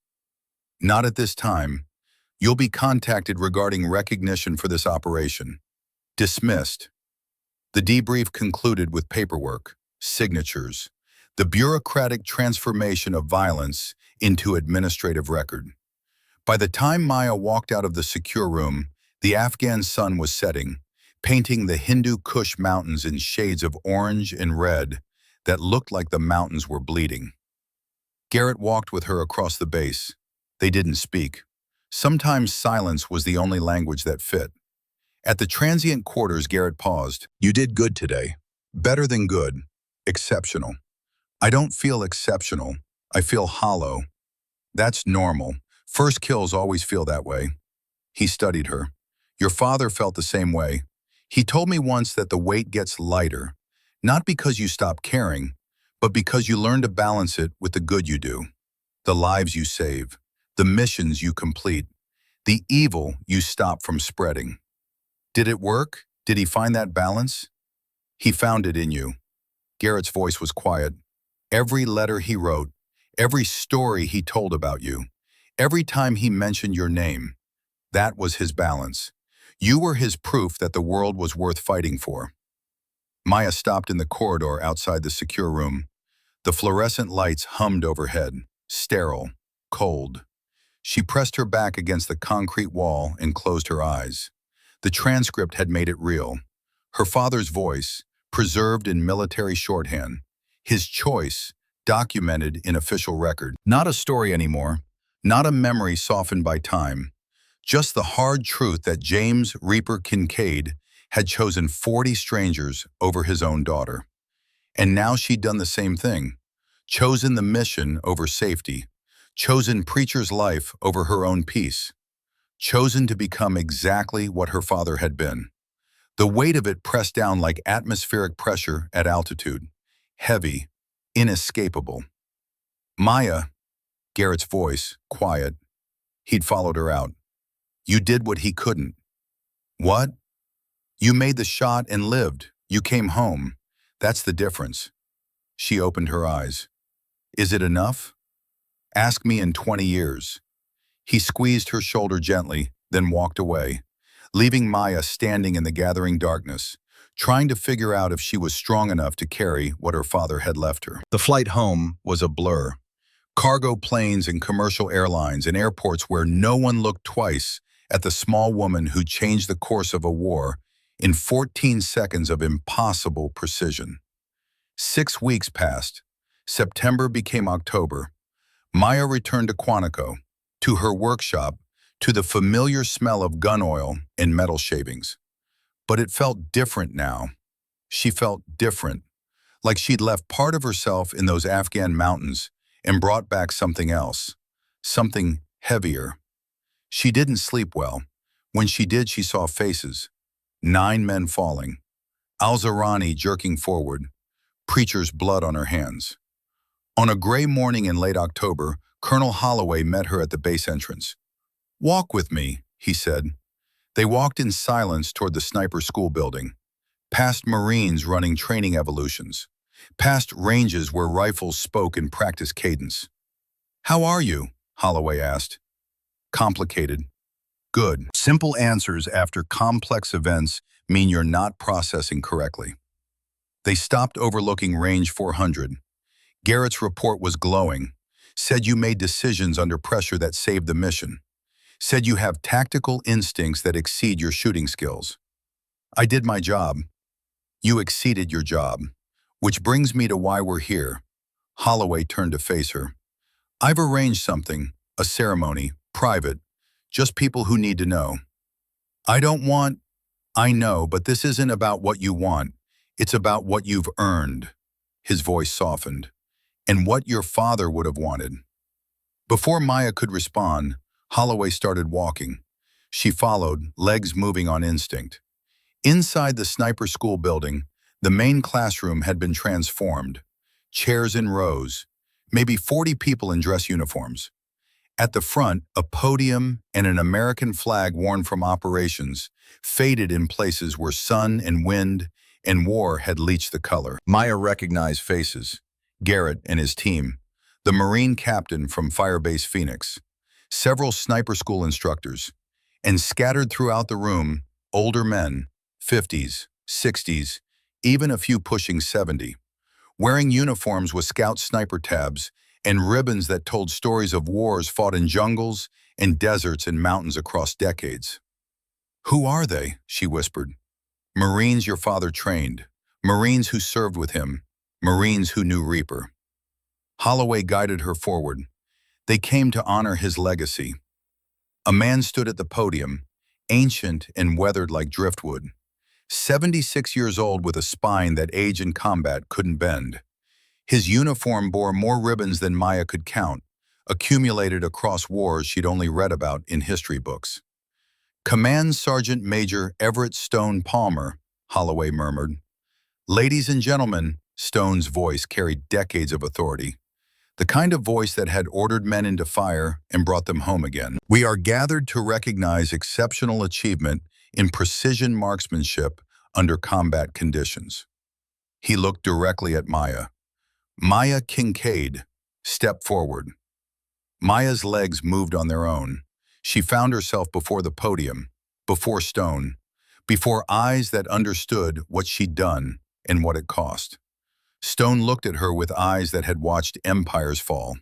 Not at this time. You'll be contacted regarding recognition for this operation. Dismissed. The debrief concluded with paperwork, signatures, the bureaucratic transformation of violence into administrative record. By the time Maya walked out of the secure room, the Afghan sun was setting, painting the Hindu Kush mountains in shades of orange and red that looked like the mountains were bleeding. Garrett walked with her across the base. They didn't speak. Sometimes silence was the only language that fit. At the transient quarters, Garrett paused. You did good today. Better than good. Exceptional. I don't feel exceptional. I feel hollow. That's normal. First kills always feel that way. He studied her. Your father felt the same way. He told me once that the weight gets lighter, not because you stop caring, but because you learn to balance it with the good you do, the lives you save, the missions you complete, the evil you stop from spreading. Did it work? Did he find that balance? He found it in you. Garrett's voice was quiet. Every letter he wrote, every story he told about you, every time he mentioned your name, that was his balance. You were his proof that the world was worth fighting for. Maya stopped in the corridor outside the secure room. The fluorescent lights hummed overhead, sterile, cold. She pressed her back against the concrete wall and closed her eyes. The transcript had made it real. Her father's voice, preserved in military shorthand. His choice, documented in official record. Not a story anymore, not a memory softened by time. Just the hard truth that James Reaper Kincaid had chosen 40 strangers over his own daughter. And now she'd done the same thing. Chosen the mission over safety. Chosen preacher's life over her own peace. Chosen to become exactly what her father had been. The weight of it pressed down like atmospheric pressure at altitude. Heavy, inescapable. Maya, Garrett's voice, quiet. He'd followed her out. You did what he couldn't. What? You made the shot and lived. You came home. That's the difference. She opened her eyes. Is it enough? Ask me in 20 years. He squeezed her shoulder gently, then walked away, leaving Maya standing in the gathering darkness, trying to figure out if she was strong enough to carry what her father had left her. The flight home was a blur. Cargo planes and commercial airlines and airports where no one looked twice at the small woman who changed the course of a war in 14 seconds of impossible precision. 6 weeks passed. September became October. Maya returned to Quantico, to her workshop, to the familiar smell of gun oil and metal shavings. But it felt different now. She felt different, like she'd left part of herself in those Afghan mountains and brought back something else, something heavier. She didn't sleep well. When she did, she saw faces. 9 men falling. Al-Zarani jerking forward, preacher's blood on her hands. On a gray morning in late October, Colonel Holloway met her at the base entrance. "Walk with me," he said. They walked in silence toward the sniper school building, past Marines running training evolutions, past ranges where rifles spoke in practice cadence. "How are you?" Holloway asked. "Complicated." "Good." Simple answers after complex events mean you're not processing correctly. They stopped overlooking Range 400. Garrett's report was glowing, said you made decisions under pressure that saved the mission, said you have tactical instincts that exceed your shooting skills. "I did my job." "You exceeded your job. Which brings me to why we're here." Holloway turned to face her. "I've arranged something, a ceremony, private, just people who need to know. I don't want, I know, but this isn't about what you want. It's about what you've earned." His voice softened. "And what your father would have wanted." Before Maya could respond, Holloway started walking. She followed, legs moving on instinct. Inside the sniper school building, the main classroom had been transformed. Chairs in rows, maybe 40 people in dress uniforms. At the front, a podium and an American flag worn from operations, faded in places where sun and wind and war had leached the color. Maya recognized faces. Garrett and his team, the Marine captain from Firebase Phoenix, several sniper school instructors, and scattered throughout the room, older men, 50s, 60s, even a few pushing 70, wearing uniforms with scout sniper tabs and ribbons that told stories of wars fought in jungles and deserts and mountains across decades. "Who are they?" she whispered. "Marines your father trained, Marines who served with him, Marines who knew Reaper." Holloway guided her forward. They came to honor his legacy. A man stood at the podium, ancient and weathered like driftwood, 76 years old with a spine that age and combat couldn't bend. His uniform bore more ribbons than Maya could count, accumulated across wars she'd only read about in history books. "Command Sergeant Major Everett Stone Palmer," Holloway murmured. "Ladies and gentlemen," Stone's voice carried decades of authority, the kind of voice that had ordered men into fire and brought them home again. "We are gathered to recognize exceptional achievement in precision marksmanship under combat conditions." He looked directly at Maya. "Maya Kincaid, step forward." Maya's legs moved on their own. She found herself before the podium, before Stone, before eyes that understood what she'd done and what it cost. Stone looked at her with eyes that had watched empires fall.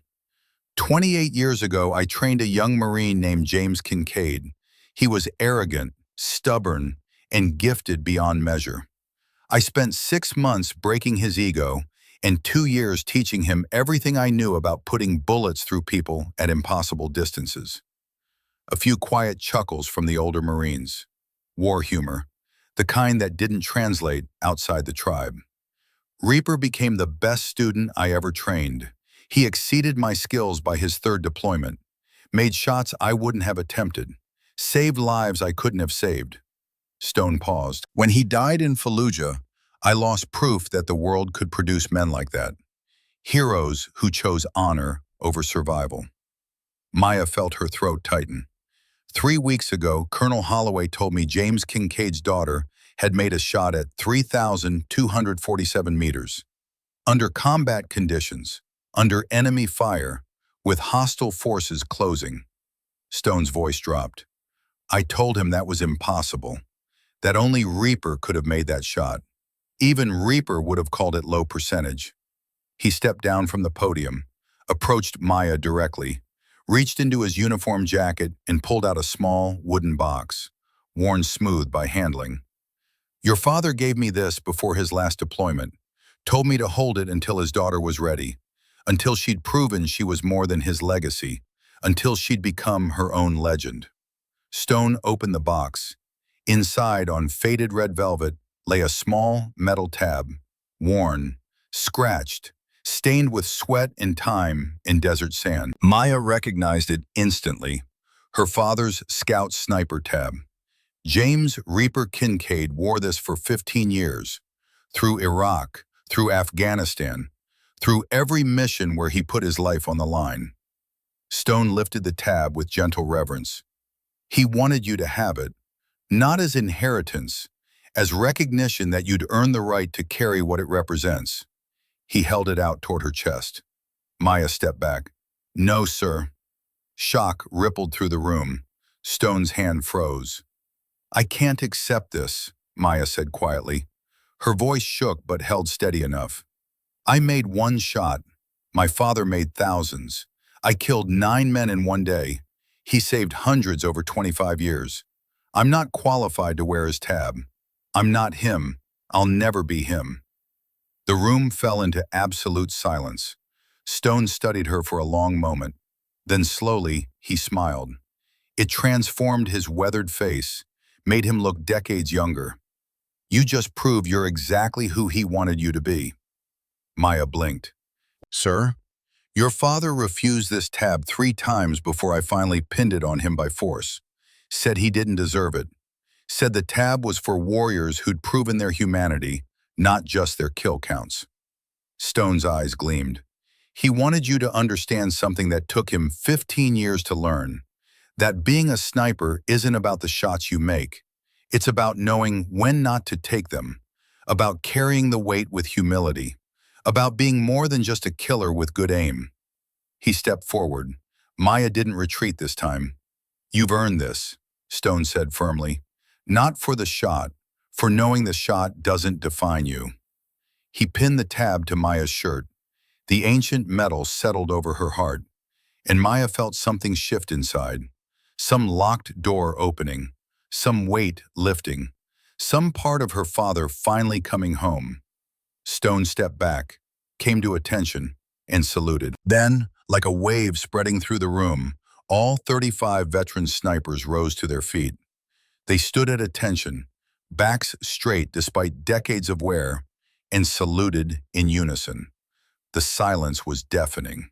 28 years ago, I trained a young Marine named James Kincaid. He was arrogant, stubborn, and gifted beyond measure. I spent 6 months breaking his ego and 2 years teaching him everything I knew about putting bullets through people at impossible distances. A few quiet chuckles from the older Marines. War humor, the kind that didn't translate outside the tribe. Reaper became the best student I ever trained. He exceeded my skills by his 3rd deployment, made shots I wouldn't have attempted, saved lives I couldn't have saved. Stone paused. "When he died in Fallujah, I lost proof that the world could produce men like that. Heroes who chose honor over survival." Maya felt her throat tighten. 3 weeks ago, Colonel Holloway told me James Kincaid's daughter had made a shot at 3,247 meters. Under combat conditions, under enemy fire, with hostile forces closing. Stone's voice dropped. "I told him that was impossible, that only Reaper could have made that shot. Even Reaper would have called it low percentage. He stepped down from the podium, approached Maya directly, reached into his uniform jacket and pulled out a small wooden box, worn smooth by handling. Your father gave me this before his last deployment, told me to hold it until his daughter was ready, until she'd proven she was more than his legacy, until she'd become her own legend. Stone opened the box. Inside, on faded red velvet, lay a small metal tab, worn, scratched, stained with sweat and time in desert sand. Maya recognized it instantly. Her father's Scout Sniper tab. James Reaper Kincaid wore this for 15 years, through Iraq, through Afghanistan, through every mission where he put his life on the line. Stone lifted the tab with gentle reverence. He wanted you to have it, not as inheritance, as recognition that you'd earned the right to carry what it represents. He held it out toward her chest. Maya stepped back. No, sir. Shock rippled through the room. Stone's hand froze. I can't accept this, Maya said quietly. Her voice shook but held steady enough. I made one shot. My father made thousands. I killed 9 men in one day. He saved hundreds over 25 years. I'm not qualified to wear his tab. I'm not him. I'll never be him. The room fell into absolute silence. Stone studied her for a long moment. Then slowly, he smiled. It transformed his weathered face, made him look decades younger. You just proved you're exactly who he wanted you to be. Maya blinked. Sir, your father refused this tab 3 times before I finally pinned it on him by force. Said he didn't deserve it. Said the tab was for warriors who'd proven their humanity, not just their kill counts. Stone's eyes gleamed. He wanted you to understand something that took him 15 years to learn. That being a sniper isn't about the shots you make. It's about knowing when not to take them, about carrying the weight with humility, about being more than just a killer with good aim. He stepped forward. Maya didn't retreat this time. You've earned this, Stone said firmly. Not for the shot, for knowing the shot doesn't define you. He pinned the tab to Maya's shirt. The ancient metal settled over her heart, and Maya felt something shift inside. Some locked door opening, some weight lifting, some part of her father finally coming home. Stone stepped back, came to attention, and saluted. Then, like a wave spreading through the room, all 35 veteran snipers rose to their feet. They stood at attention, backs straight despite decades of wear, and saluted in unison. The silence was deafening.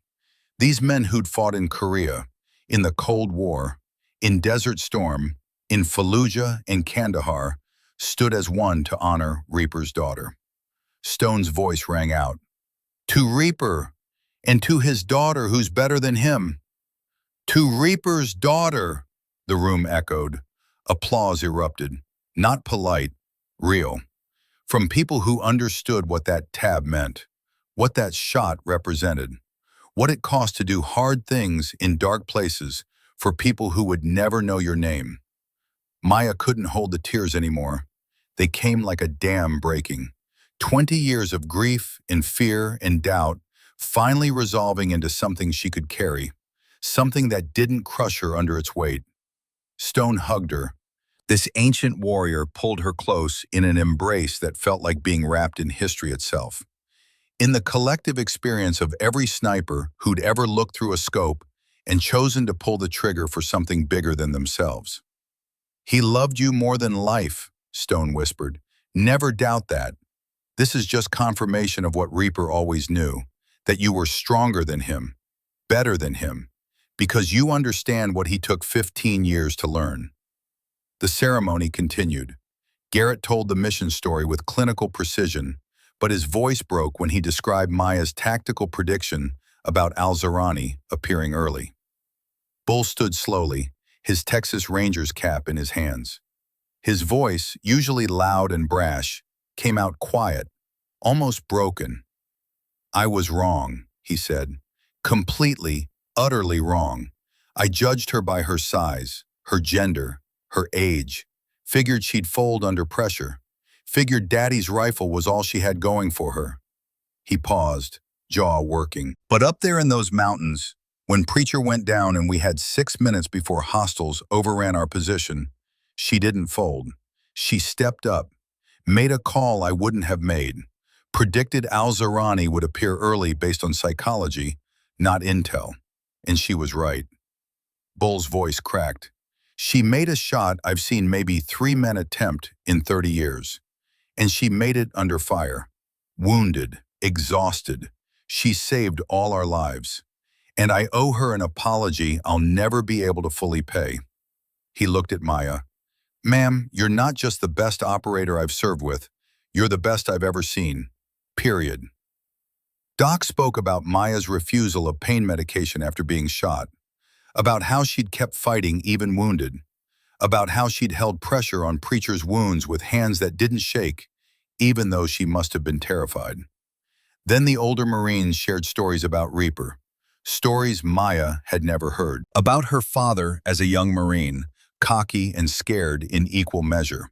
These men who'd fought in Korea, in the Cold War, in Desert Storm, in Fallujah and Kandahar, stood as one to honor Reaper's daughter. Stone's voice rang out. To Reaper, and to his daughter who's better than him. To Reaper's daughter, the room echoed. Applause erupted, not polite, real. From people who understood what that tab meant, what that shot represented, what it cost to do hard things in dark places for people who would never know your name. Maya couldn't hold the tears anymore. They came like a dam breaking. 20 years of grief and fear and doubt finally resolving into something she could carry, something that didn't crush her under its weight. Stone hugged her. This ancient warrior pulled her close in an embrace that felt like being wrapped in history itself. In the collective experience of every sniper who'd ever looked through a scope and chosen to pull the trigger for something bigger than themselves. He loved you more than life, Stone whispered. Never doubt that. This is just confirmation of what Reaper always knew, that you were stronger than him, better than him, because you understand what he took 15 years to learn. The ceremony continued. Garrett told the mission story with clinical precision, but his voice broke when he described Maya's tactical prediction about Al-Zarani appearing early. Bull stood slowly, his Texas Rangers cap in his hands. His voice, usually loud and brash, came out quiet, almost broken. I was wrong, he said. Completely, utterly wrong. I judged her by her size, her gender, her age, figured she'd fold under pressure, Figured Daddy's rifle was all she had going for her. He paused, jaw working. But up there in those mountains, when Preacher went down and we had 6 minutes before hostiles overran our position, she didn't fold. She stepped up, made a call I wouldn't have made, predicted al-Zarani would appear early based on psychology, not intel. And she was right. Bull's voice cracked. She made a shot I've seen maybe 3 men attempt in 30 years. And she made it under fire. Wounded, exhausted. She saved all our lives. And I owe her an apology I'll never be able to fully pay. He looked at Maya. Ma'am, you're not just the best operator I've served with. You're the best I've ever seen. Period. Doc spoke about Maya's refusal of pain medication after being shot, about how she'd kept fighting even wounded, about how she'd held pressure on Preacher's wounds with hands that didn't shake, even though she must have been terrified. Then the older Marines shared stories about Reaper, stories Maya had never heard. About her father as a young Marine, cocky and scared in equal measure.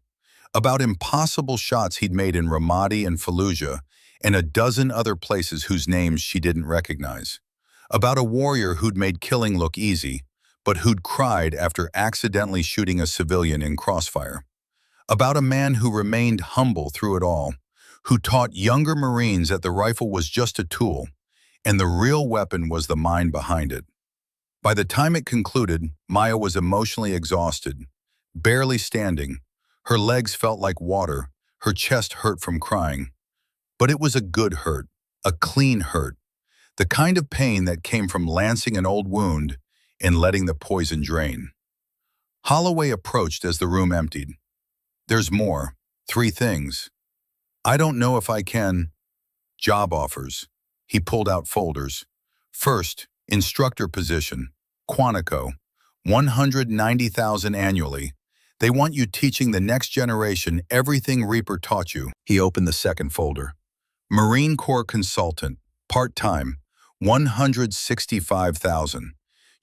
About impossible shots he'd made in Ramadi and Fallujah and a dozen other places whose names she didn't recognize. About a warrior who'd made killing look easy, but who'd cried after accidentally shooting a civilian in crossfire. About a man who remained humble through it all, who taught younger Marines that the rifle was just a tool, and the real weapon was the mind behind it. By the time it concluded, Maya was emotionally exhausted, barely standing. Her legs felt like water, her chest hurt from crying. But it was a good hurt, a clean hurt, the kind of pain that came from lancing an old wound and letting the poison drain. Holloway approached as the room emptied. There's more. 3 things. I don't know if I can. Job offers. He pulled out folders. First, instructor position. Quantico. $190,000 annually. They want you teaching the next generation everything Reaper taught you. He opened the second folder. Marine Corps consultant. Part-time. $165,000.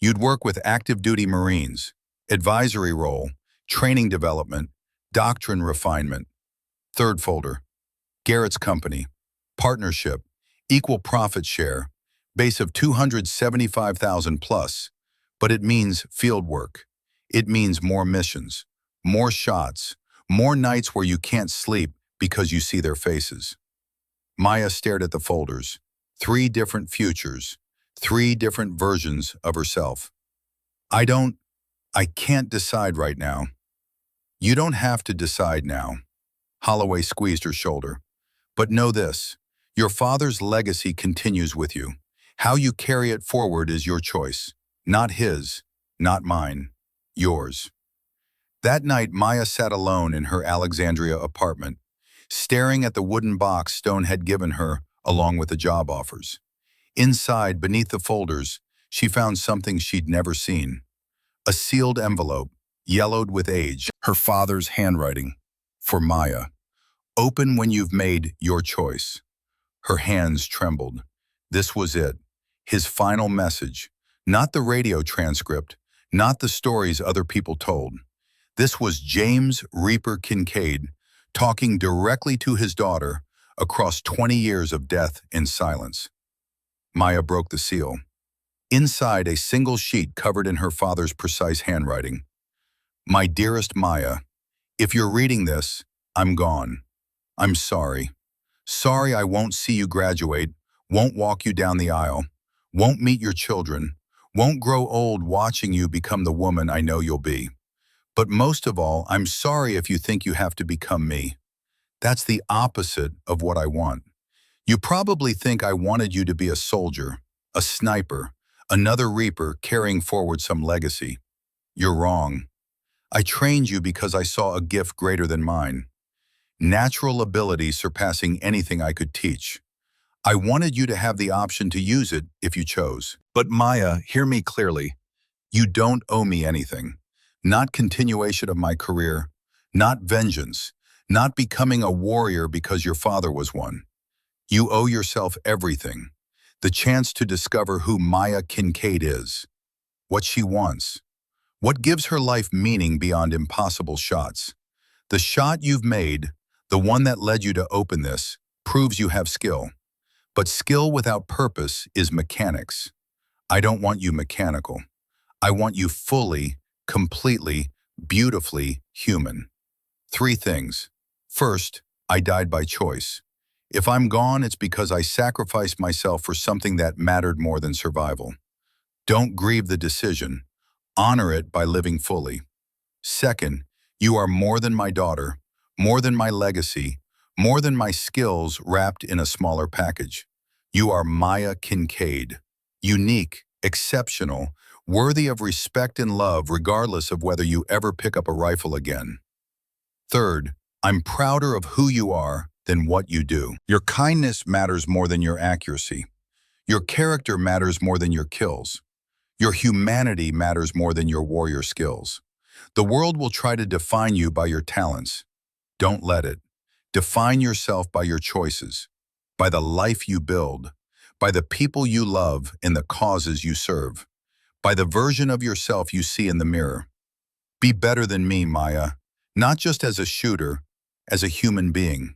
You'd work with active duty Marines. Advisory role. Training development. Doctrine refinement. Third folder. Garrett's company. Partnership. Equal profit share. Base of $275,000 plus. But it means field work. It means more missions. More shots. More nights where you can't sleep because you see their faces. Maya stared at the folders. 3 different futures. 3 different versions of herself. I can't decide right now. You don't have to decide now. Holloway squeezed her shoulder. But know this, your father's legacy continues with you. How you carry it forward is your choice. Not his, not mine, yours. That night, Maya sat alone in her Alexandria apartment, staring at the wooden box Stone had given her along with the job offers. Inside, beneath the folders, she found something she'd never seen. A sealed envelope, yellowed with age, her father's handwriting. For Maya. Open when you've made your choice. Her hands trembled. This was it. His final message. Not the radio transcript, not the stories other people told. This was James Reaper Kincaid talking directly to his daughter across 20 years of death and silence. Maya broke the seal. Inside, a single sheet covered in her father's precise handwriting. My dearest Maya, if you're reading this, I'm gone. I'm sorry. Sorry I won't see you graduate, won't walk you down the aisle, won't meet your children, won't grow old watching you become the woman I know you'll be. But most of all, I'm sorry if you think you have to become me. That's the opposite of what I want. You probably think I wanted you to be a soldier, a sniper, another Reaper carrying forward some legacy. You're wrong. I trained you because I saw a gift greater than mine. Natural ability surpassing anything I could teach. I wanted you to have the option to use it if you chose. But Maya, hear me clearly. You don't owe me anything. Not continuation of my career, not vengeance, not becoming a warrior because your father was one. You owe yourself everything. The chance to discover who Maya Kincaid is, what she wants, what gives her life meaning beyond impossible shots. The shot you've made, The one that led you to open this proves you have skill. But skill without purpose is mechanics. I don't want you mechanical. I want you fully, completely, beautifully human. 3 things. First, I died by choice. If I'm gone, it's because I sacrificed myself for something that mattered more than survival. Don't grieve the decision. Honor it by living fully. Second, you are more than my daughter, more than my legacy, more than my skills wrapped in a smaller package. You are Maya Kincaid. Unique, exceptional, worthy of respect and love regardless of whether you ever pick up a rifle again. Third, I'm prouder of who you are than what you do. Your kindness matters more than your accuracy. Your character matters more than your kills. Your humanity matters more than your warrior skills. The world will try to define you by your talents. Don't let it. Define yourself by your choices, by the life you build, by the people you love and the causes you serve, by the version of yourself you see in the mirror. Be better than me, Maya, not just as a shooter, as a human being,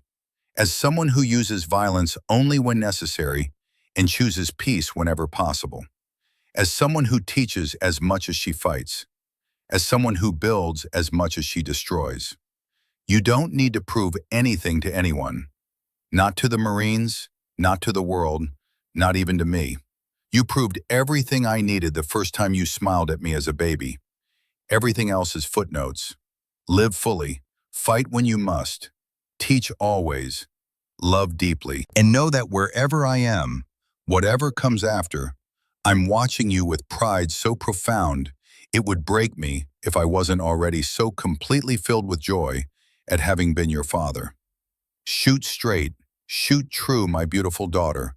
as someone who uses violence only when necessary and chooses peace whenever possible, as someone who teaches as much as she fights, as someone who builds as much as she destroys. You don't need to prove anything to anyone, not to the Marines, not to the world, not even to me. You proved everything I needed the first time you smiled at me as a baby. Everything else is footnotes. Live fully, fight when you must, teach always, love deeply, and know that wherever I am, whatever comes after, I'm watching you with pride so profound it would break me if I wasn't already so completely filled with joy at having been your father. Shoot straight, shoot true, my beautiful daughter,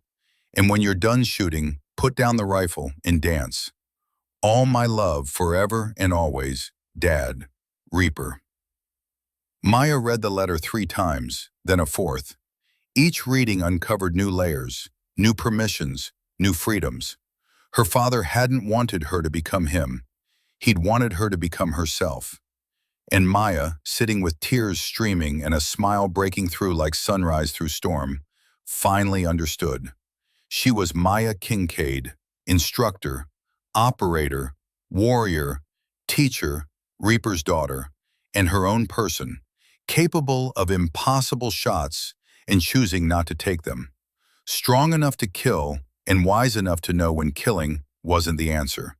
and when you're done shooting, put down the rifle and dance. All my love forever and always, Dad, Reaper. Maya read the letter 3 times, then a 4th. Each reading uncovered new layers, new permissions, new freedoms. Her father hadn't wanted her to become him. He'd wanted her to become herself. And Maya, sitting with tears streaming and a smile breaking through like sunrise through storm, finally understood. She was Maya Kincaid, instructor, operator, warrior, teacher, Reaper's daughter, and her own person, capable of impossible shots and choosing not to take them. Strong enough to kill and wise enough to know when killing wasn't the answer.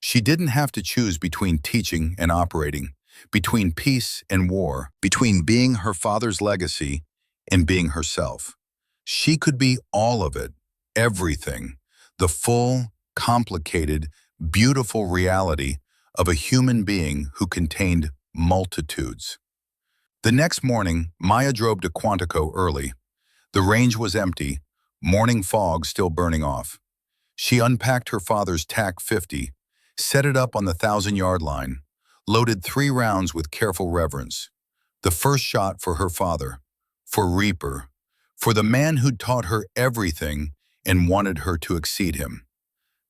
She didn't have to choose between teaching and operating, between peace and war, between being her father's legacy and being herself. She could be all of it, everything, the full, complicated, beautiful reality of a human being who contained multitudes. The next morning, Maya drove to Quantico early. The range was empty, morning fog still burning off. She unpacked her father's TAC-50, set it up on the 1,000-yard line, loaded 3 rounds with careful reverence. The first shot for her father, for Reaper, for the man who'd taught her everything and wanted her to exceed him.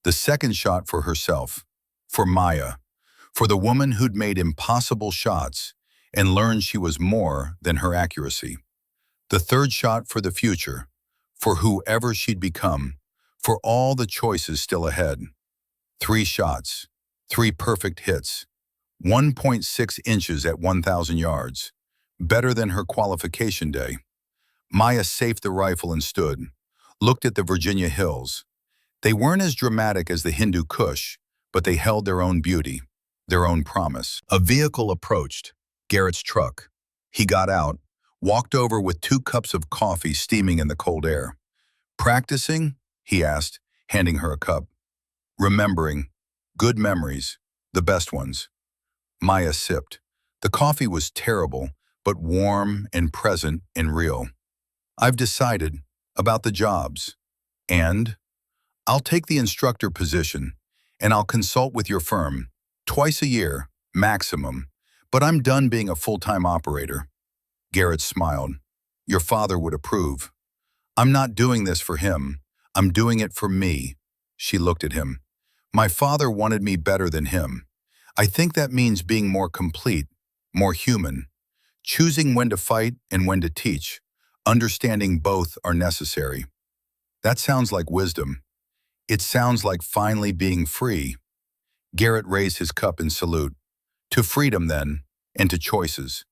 The second shot for herself, for Maya, for the woman who'd made impossible shots and learned she was more than her accuracy. The third shot for the future, for whoever she'd become, for all the choices still ahead. 3 shots, 3 perfect hits, 1.6 inches at 1,000 yards, better than her qualification day. Maya safed the rifle and stood, looked at the Virginia hills. They weren't as dramatic as the Hindu Kush, but they held their own beauty, their own promise. A vehicle approached, Garrett's truck. He got out, walked over with 2 cups of coffee steaming in the cold air. "Practicing?" he asked, handing her a cup. "Remembering. Good memories. The best ones." Maya sipped. The coffee was terrible, but warm and present and real. "I've decided about the jobs. And I'll take the instructor position, and I'll consult with your firm, twice a year, maximum, but I'm done being a full-time operator." Garrett smiled. "Your father would approve." "I'm not doing this for him. I'm doing it for me." She looked at him. "My father wanted me better than him. I think that means being more complete, more human. choosing when to fight and when to teach, understanding both are necessary. That sounds like wisdom. It sounds like finally being free. Garrett raised his cup in salute. To freedom, then, and to choices.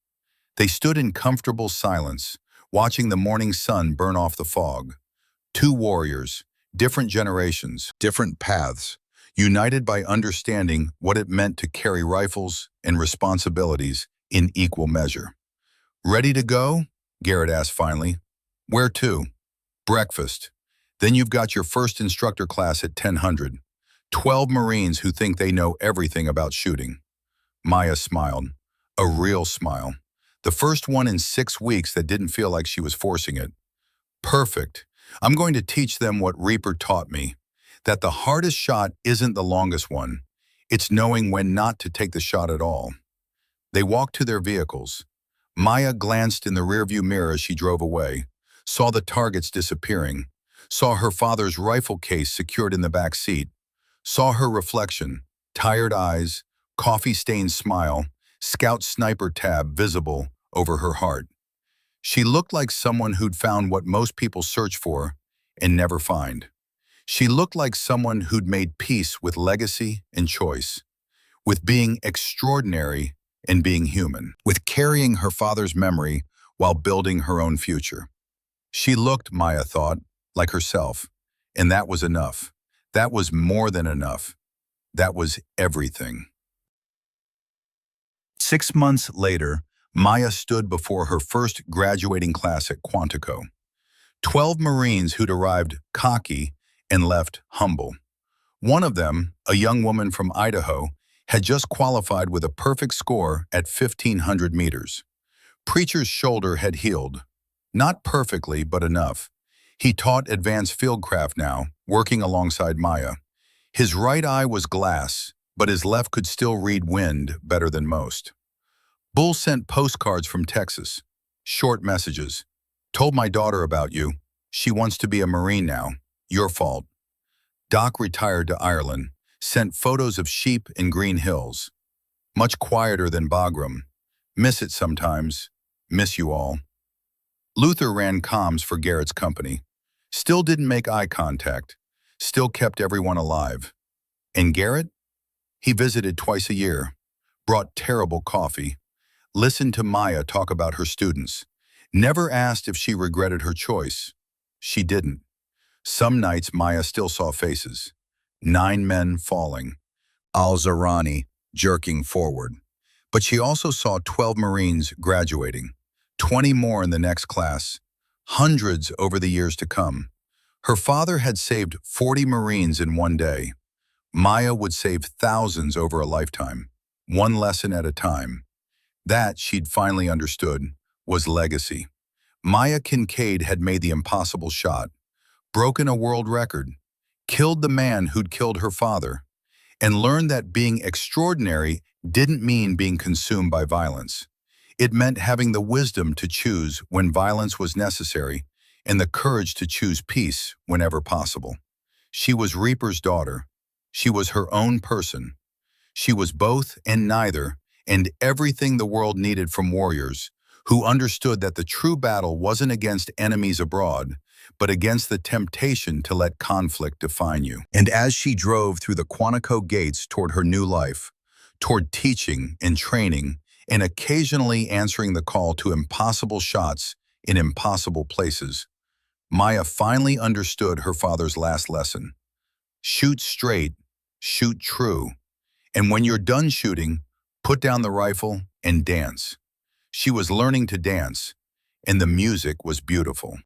They stood in comfortable silence, watching the morning sun burn off the fog. Two warriors, different generations, different paths, united by understanding what it meant to carry rifles and responsibilities in equal measure. "Ready to go?" Garrett asked finally. "Where to?" "Breakfast. Then you've got your first instructor class at 1000. 12 Marines who think they know everything about shooting." Maya smiled. A real smile. The first one in 6 weeks that didn't feel like she was forcing it. "Perfect. I'm going to teach them what Reaper taught me, that the hardest shot isn't the longest one. It's knowing when not to take the shot at all." They walked to their vehicles. Maya glanced in the rearview mirror as she drove away, saw the targets disappearing, saw her father's rifle case secured in the back seat, saw her reflection, tired eyes, coffee-stained smile, scout sniper tab visible over her heart. She looked like someone who'd found what most people search for and never find. She looked like someone who'd made peace with legacy and choice, with being extraordinary and being human, with carrying her father's memory while building her own future. She looked, Maya thought, like herself, and that was enough. That was more than enough. That was everything. 6 months later, Maya stood before her first graduating class at Quantico. 12 Marines who'd arrived cocky and left humble. One of them, a young woman from Idaho, had just qualified with a perfect score at 1,500 meters. Preacher's shoulder had healed. Not perfectly, but enough. He taught advanced fieldcraft now, working alongside Maya. His right eye was glass, but his left could still read wind better than most. Bull sent postcards from Texas. Short messages. "Told my daughter about you. She wants to be a Marine now. Your fault." Doc retired to Ireland, sent photos of sheep and green hills. "Much quieter than Bagram. Miss it sometimes. Miss you all." Luther ran comms for Garrett's company. Still didn't make eye contact. Still kept everyone alive. And Garrett? He visited twice a year. Brought terrible coffee. Listened to Maya talk about her students. Never asked if she regretted her choice. She didn't. Some nights Maya still saw faces. 9 men falling. Al-Zarani jerking forward. But she also saw 12 Marines graduating. 20 more in the next class. Hundreds over the years to come. Her father had saved 40 Marines in one day. Maya would save thousands over a lifetime. One lesson at a time. That, she'd finally understood, was legacy. Maya Kincaid had made the impossible shot, broken a world record, killed the man who'd killed her father, and learned that being extraordinary didn't mean being consumed by violence. It meant having the wisdom to choose when violence was necessary and the courage to choose peace whenever possible. She was Reaper's daughter. She was her own person. She was both and neither, and everything the world needed from warriors who understood that the true battle wasn't against enemies abroad, but against the temptation to let conflict define you. And as she drove through the Quantico gates toward her new life, toward teaching and training, and occasionally answering the call to impossible shots in impossible places, Maya finally understood her father's last lesson. Shoot straight, shoot true, and when you're done shooting, put down the rifle and dance. She was learning to dance, and the music was beautiful.